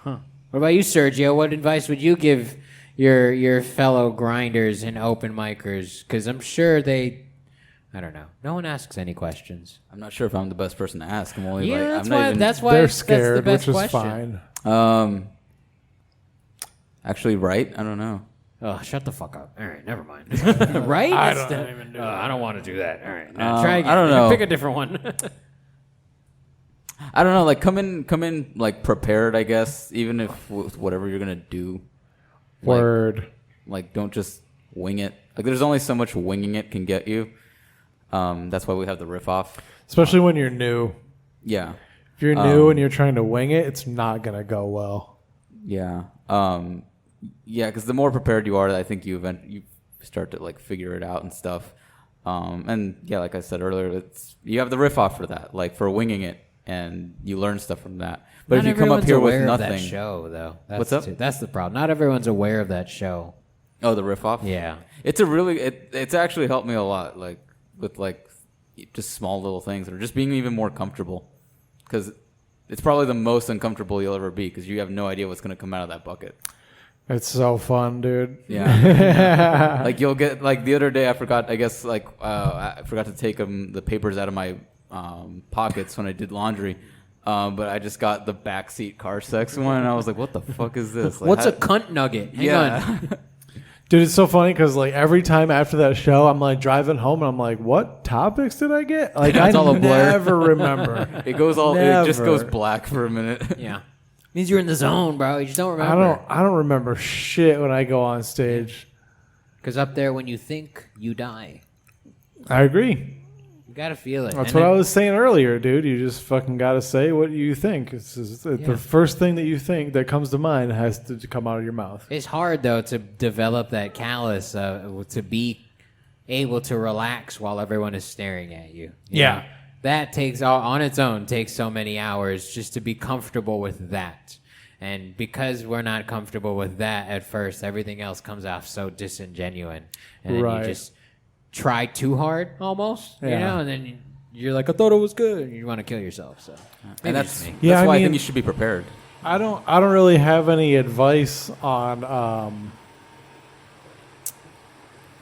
What about you, Sergio? What advice would you give your fellow grinders and open micers? Because I'm sure I don't know. No one asks any questions. I'm not sure if I'm the best person to ask. I'm only Yeah, like, that's I'm not why. even. That's why They're that's the scared, best which is question. fine. Actually, right? I don't know. Oh, shut the fuck up. All right, never mind. Right? I That's don't the- even do I don't want to do that. All right, now try again. I don't know. Pick a different one. I don't know. Like, come in like prepared, I guess. Even if with whatever you're gonna do. Word. Like, don't just wing it. Like, there's only so much winging it can get you. That's why we have the riff off. Especially when you're new. Yeah. If you're new and you're trying to wing it, it's not gonna go well. Yeah. Yeah, because the more prepared you are, I think you start to like figure it out and stuff. And yeah, like I said earlier, you have the riff off for that, like for winging it, and you learn stuff from that. But Not if you come up here with aware nothing, of that show though. What's up? That's the problem. Not everyone's aware of that show. Oh, the riff off. Yeah, it's it's actually helped me a lot, like with like just small little things, or just being even more comfortable, because it's probably the most uncomfortable you'll ever be, because you have no idea what's going to come out of that bucket. It's so fun, dude. Yeah. Like you'll get, like the other day I forgot to take the papers out of my pockets when I did laundry. But I just got the backseat car sex one, and I was like, what the fuck is this? Like, what's a cunt nugget? Hang on. Dude, it's so funny because like every time after that show, I'm like driving home and I'm like, what topics did I get? Like I all a blur. never remember. It just goes black for a minute. Yeah. Means you're in the zone, bro. You just don't remember. I don't remember shit when I go on stage. Because up there, when you think, you die. I agree. You gotta feel it. That's what I was saying earlier, dude. You just fucking gotta say what you think. The first thing that you think that comes to mind has to come out of your mouth. It's hard though to develop that callus to be able to relax while everyone is staring at you. You know? That takes on its own takes so many hours just to be comfortable with that. And because we're not comfortable with that at first, everything else comes off so disingenuous. And then you just try too hard almost, you know, and then you're like, I thought it was good, and you want to kill yourself. So and that's me. That's why I think you should be prepared. I don't really have any advice on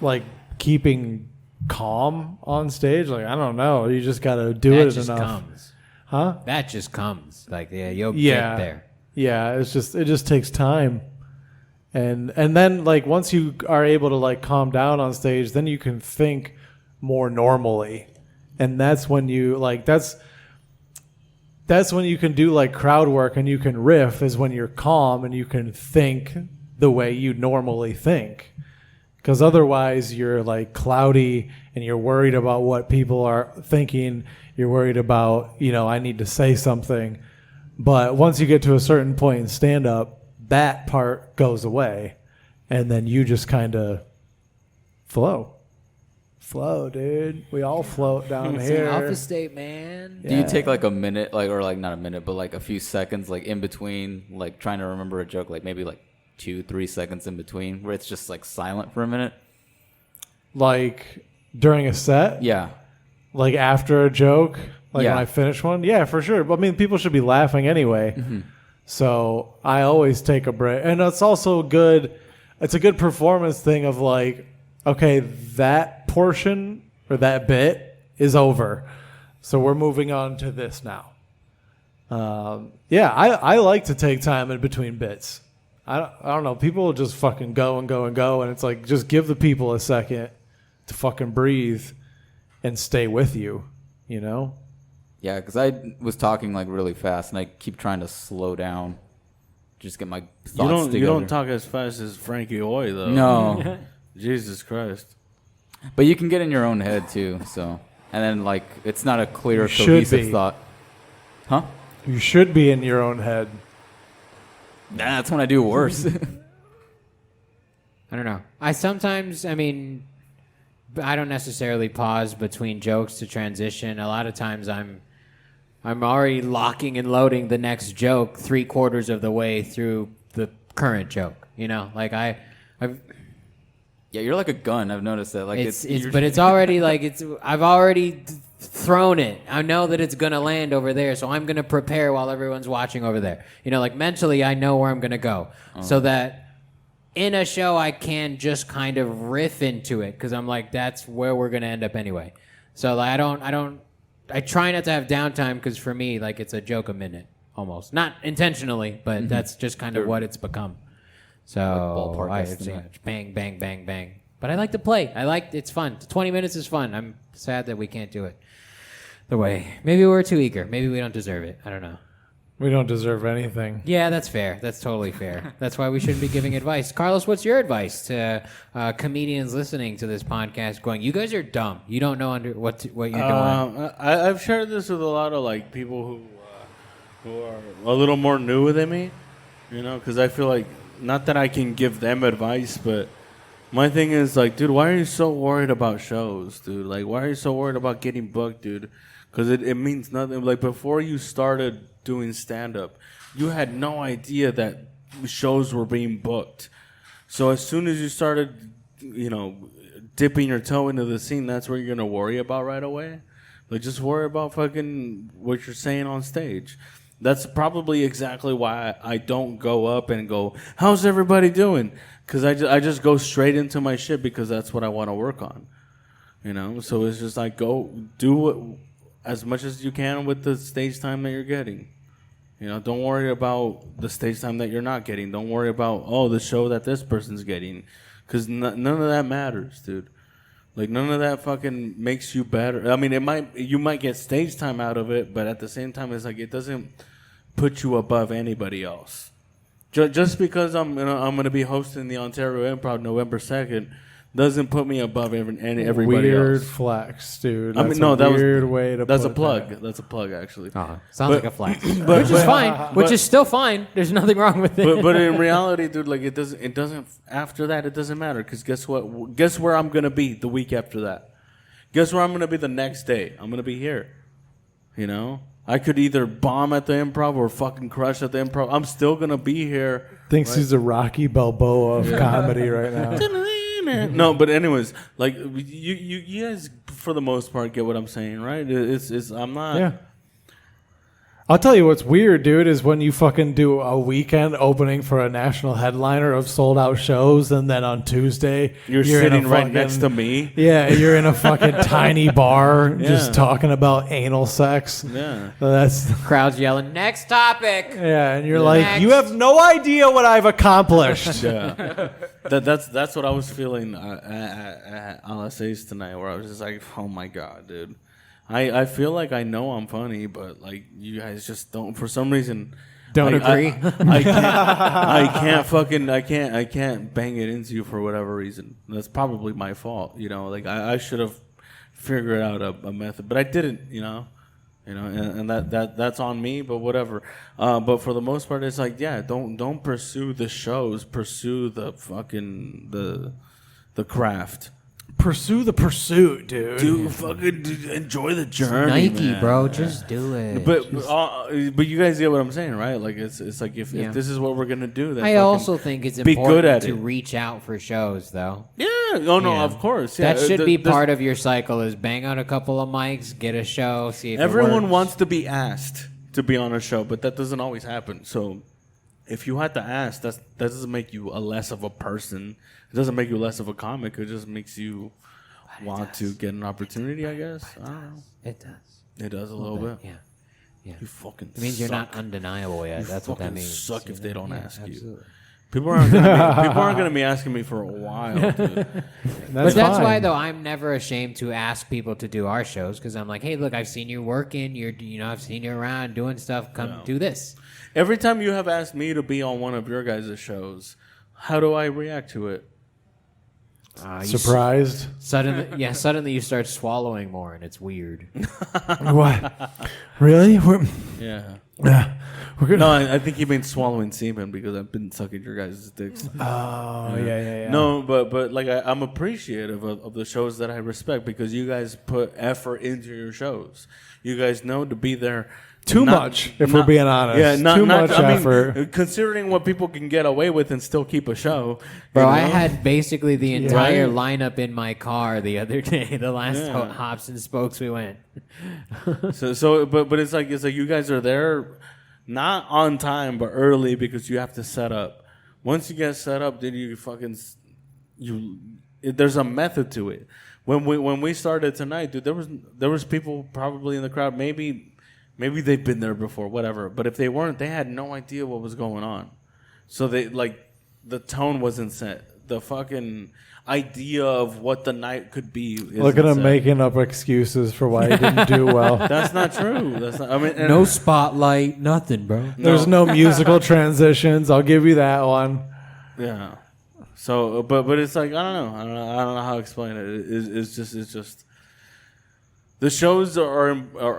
like keeping calm on stage. Like I don't know, you just got to do it enough. That just comes. Like you'll get there. Yeah, it just takes time. And then like once you are able to like calm down on stage, then you can think more normally. And that's when you like that's when you can do like crowd work and you can riff, is when you're calm and you can think the way you normally think. Because otherwise you're like cloudy and you're worried about what people are thinking. You're worried about, I need to say something. But once you get to a certain point in stand-up, that part goes away. And then you just kind of flow. Flow, dude. We all float down here. Office state, man. Yeah. Do you take like a minute, or not a minute, but like a few seconds, like in between, like trying to remember a joke, like maybe like 2-3 seconds in between, where it's just like silent for a minute? Like during a set? Yeah. Like after a joke? Like when I finish one? Yeah, for sure. But I mean, people should be laughing anyway. Mm-hmm. So I always take a break. And it's also good. It's a good performance thing of like, okay, that portion or that bit is over. So we're moving on to this now. I like to take time in between bits. I don't know. People will just fucking go and go and go. And it's like, just give the people a second to fucking breathe and stay with you, you know? Yeah, because I was talking like really fast, and I keep trying to slow down, just get my thoughts together. You don't talk as fast as Frankie Hoy, though. No. Jesus Christ. But you can get in your own head, too, so. And then, like, it's not a clear, cohesive thought. Huh? You should be in your own head. Nah, that's when I do worse. I don't know. I don't necessarily pause between jokes to transition. A lot of times I'm already locking and loading the next joke 3/4 of the way through the current joke. Like I've yeah, you're like a gun. I've noticed that. Like but it's already like I've already thrown it. I know that it's gonna land over there, so I'm gonna prepare while everyone's watching over there. Like mentally, I know where I'm gonna go, so that in a show I can just kind of riff into it because I'm like, that's where we're gonna end up anyway. So like, I try not to have downtime because for me, like it's a joke a minute almost, not intentionally, but that's just kind of what it's become. So bang, bang, bang, bang. But I like to play. It's fun. 20 minutes is fun. I'm sad that we can't do it the way. Maybe we're too eager. Maybe we don't deserve it. I don't know. We don't deserve anything. Yeah, that's fair. That's totally fair. That's why we shouldn't be giving advice. Carlos, what's your advice to comedians listening to this podcast going, you guys are dumb. You don't know what you're doing. I've shared this with a lot of like people who are a little more new than me, you know, because I feel like, not that I can give them advice, but my thing is like, dude, why are you so worried about shows, dude? Like, why are you so worried about getting booked, dude? Because it means nothing. Like, before you started doing stand-up, you had no idea that shows were being booked. So as soon as you started, you know, dipping your toe into the scene, that's what you're going to worry about right away. Like, just worry about fucking what you're saying on stage. That's probably exactly why I don't go up and go, how's everybody doing? Because I just go straight into my shit because that's what I want to work on. You know? So it's just like, go do as much as you can with the stage time that you're getting. You know, don't worry about the stage time that you're not getting. Don't worry about, the show that this person's getting. Because none of that matters, dude. Like, none of that fucking makes you better. I mean, you might get stage time out of it, but at the same time, it's like it doesn't put you above anybody else. Just because I'm gonna be hosting the Ontario Improv November 2nd doesn't put me above everybody weird else. Weird flex, dude. That's a weird way to that's put a plug. that. That's a plug, actually. Sounds like a flex. Which is fine. Which is still fine. There's nothing wrong with it. But in reality, dude, like it doesn't. After that, it doesn't matter. Because guess what? Guess where I'm gonna be the week after that. Guess where I'm gonna be the next day? I'm gonna be here. You know, I could either bomb at the Improv or fucking crush at the Improv. I'm still gonna be here. Thinks he's a Rocky Balboa of comedy right now. No, but anyways, like you guys for the most part get what I'm saying, right? It's I'm not. Yeah. I'll tell you what's weird, dude, is when you fucking do a weekend opening for a national headliner of sold out shows, and then on Tuesday you're sitting right next to me. Yeah, you're in a fucking tiny bar just talking about anal sex. Yeah, that's crowds yelling, "Next topic!" Yeah, and you're like, you have no idea what I've accomplished. Yeah, that's what I was feeling at LSA's tonight, where I was just like, oh my god, dude. I feel like I know I'm funny, but like you guys just don't, for some reason. Don't agree. I can't bang it into you for whatever reason. That's probably my fault. You know, like I should have figured out a method, but I didn't. You know, and that's on me. But whatever. But for the most part, it's like, yeah, don't pursue the shows. Pursue the fucking the craft. Pursue the pursuit, dude. Dude, fucking enjoy the journey, Nike, man. bro. Just do it. But you guys get what I'm saying, right? Like it's like if this is what we're gonna do, then I also think it's important to reach out for shows, though. Yeah. Oh no, of course. Yeah. That should be part of your cycle. Is bang out a couple of mics, get a show, see if everyone wants to be asked to be on a show, but that doesn't always happen. So if you had to ask, that doesn't make you a less of a person. It doesn't make you less of a comic. It just makes you want to get an opportunity, I guess. I don't know. It does. It does a little bit. Yeah. You fucking It means suck. you're not undeniable yet. That's what that means. Suck if they don't ask absolutely. you. People aren't gonna be asking me for a while, dude. That's why, though, I'm never ashamed to ask people to do our shows, because I'm like, hey, look, I've seen you working. I've seen you around doing stuff. Come do this. Every time you have asked me to be on one of your guys' shows, how do I react to it? Surprised? Suddenly you start swallowing more, and it's weird. What? Really? Yeah. We're good. No, I think you mean swallowing semen because I've been sucking your guys' dicks. Oh, yeah. No, but like I'm appreciative of the shows that I respect because you guys put effort into your shows. You guys know to be there. Too much, if we're being honest. Yeah, too much effort. Considering what people can get away with and still keep a show. Bro, I had basically the entire lineup in my car the other day. The last hops and spokes we went. But it's like you guys are there, not on time but early because you have to set up. Once you get set up, then there's a method to it. When we started tonight, dude, there was people probably in the crowd. Maybe they've been there before, whatever. But if they weren't, they had no idea what was going on. So the tone wasn't set. the fucking idea of what the night could be. Look at him making up excuses for why he didn't do well. That's not true. That's not. I mean, No spotlight, nothing, bro. There's no musical transitions. I'll give you that one. Yeah. So, but it's like I don't know how to explain it. It's just. The shows are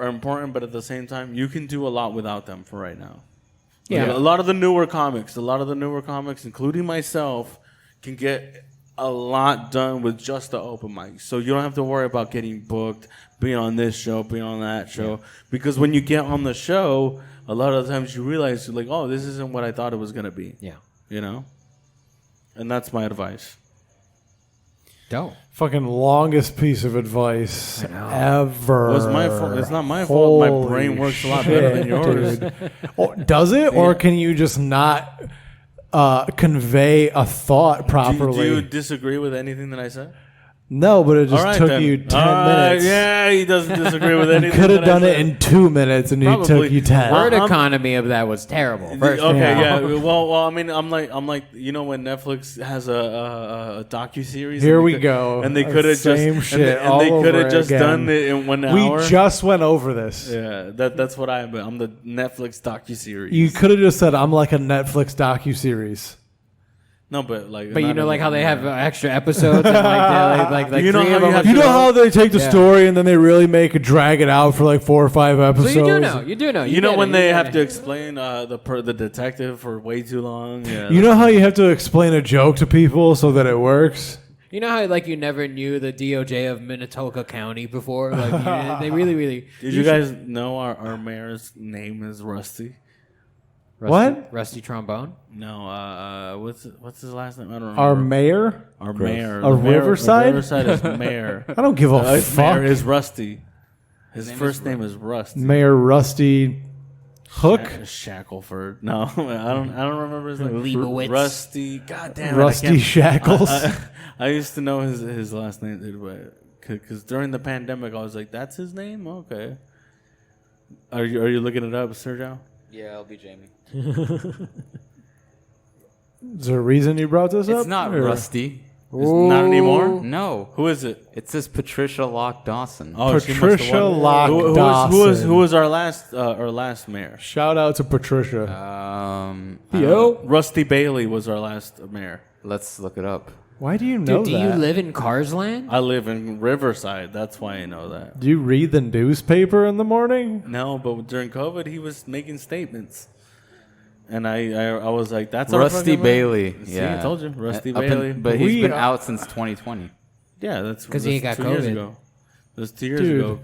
important, but at the same time, you can do a lot without them for right now. Yeah. Like, a lot of the newer comics, including myself, can get a lot done with just the open mic. So you don't have to worry about getting booked, being on this show, being on that show. Because when you get on the show, a lot of the times you realize, like, oh, this isn't what I thought it was going to be. Yeah. You know? And that's my advice. Dope. Fucking longest piece of advice ever. Well, it's my fault. It's not my fault. My brain works a lot better than yours. Does it? Or can you just not convey a thought properly? Do you disagree with anything that I said? No, but it just took then. you 10 minutes. Yeah, he doesn't disagree with anything. You could have done it in 2 minutes, and it took you 10. Word economy of that was terrible. First Yeah. Well, I mean, I'm like, you know, when Netflix has a docuseries. Here we go. And they could have same just shit. and they could have just again. done it in 1 hour. We just went over this. Yeah, that's what I'm the Netflix docuseries. You could have just said, "I'm like a Netflix docuseries." No, but like, But you know, like how they have extra episodes, and like You know three how of them. you have You know how they take the story and then they really drag it out for like 4 or 5 episodes. So you do know. You know get when it, they you have get to it. explain the detective for way too long. Yeah. You know how you have to explain a joke to people so that it works? You know how like you never knew the DOJ of Minnetonka County before? Like they really. Did you guys know our mayor's name is Rusty? What? Rusty Trombone? No, what's his last name? I don't remember. Our mayor? Our mayor. A Riverside? Riverside is mayor. I don't give a His mayor fuck. is Rusty. His first name is Rusty. Mayor Rusty Hook? Shackelford. No, I don't remember his name. Leibowitz. Rusty. God damn it. Rusty Shackles? I used to know his last name, dude, but because during the pandemic, I was like, "That's his name." Okay. Are you looking it up, Sergio? Yeah, I'll be Jamie. Is there a reason you brought this up? It's not or- Rusty. It's not anymore. No. Who is it? It says Patricia Locke Dawson. Oh, she must have Patricia won. Locke Dawson. Who was our last mayor? Shout out to Patricia. Rusty Bailey was our last mayor. Let's look it up. Why do you know Dude, do that? you live in Carsland? I live in Riverside. That's why I know that. Do you read the newspaper in the morning? No, but during COVID, he was making statements. And I was like, that's Rusty our fucking Bailey. man. See, Yeah. I told you. Rusty Up in- Bailey. but he's been out since 2020. Yeah, that's 'Cause he that's got 2 years COVID. ago. That was 2 years Dude. ago.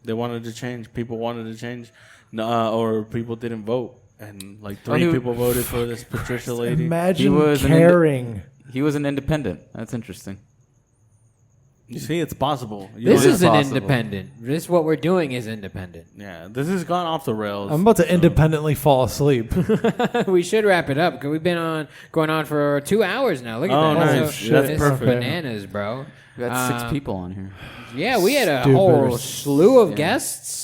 They wanted to change. People wanted to change. Or people didn't vote. And like 3 people voted for this Patricia lady. Imagine He was an caring. He was an independent. That's interesting. You see, it's possible. This It is isn't possible. independent. This what we're doing is independent. Yeah, this has gone off the rails. I'm about to independently fall asleep. We should wrap it up because we've been going on for 2 hours now. Look at Oh, that. nice. So, That's this perfect. is bananas, bro. We got 6 people on here. Yeah, we had a Stupid. whole slew of guests.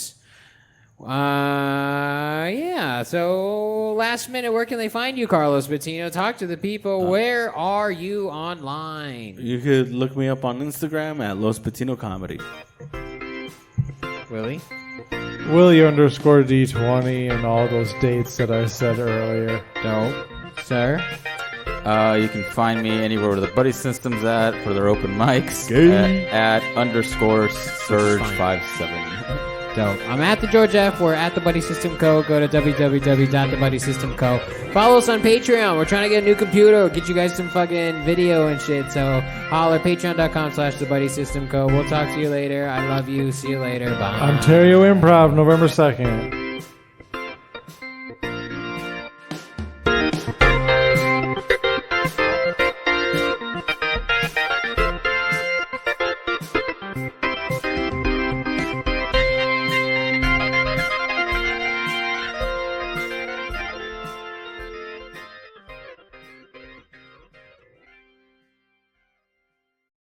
Yeah. So last minute, where can they find you, Carlos Bettino? Talk to the people. Where are you online? You could look me up on Instagram at Los Patino Comedy. Willie? Willie_D20 and all those dates that I said earlier. Dope. Sir? You can find me anywhere where the Buddy System's at for their open mics at _Surge57. Dope. I'm at the George F. We're at the Buddy System Co. Go to www.thebuddysystemco. Follow us on Patreon. We're trying to get a new computer. Get you guys some fucking video and shit. So holler patreon.com/thebuddysystemco. We'll talk to you later. I love you. See you later. Bye. Ontario Improv, November 2nd.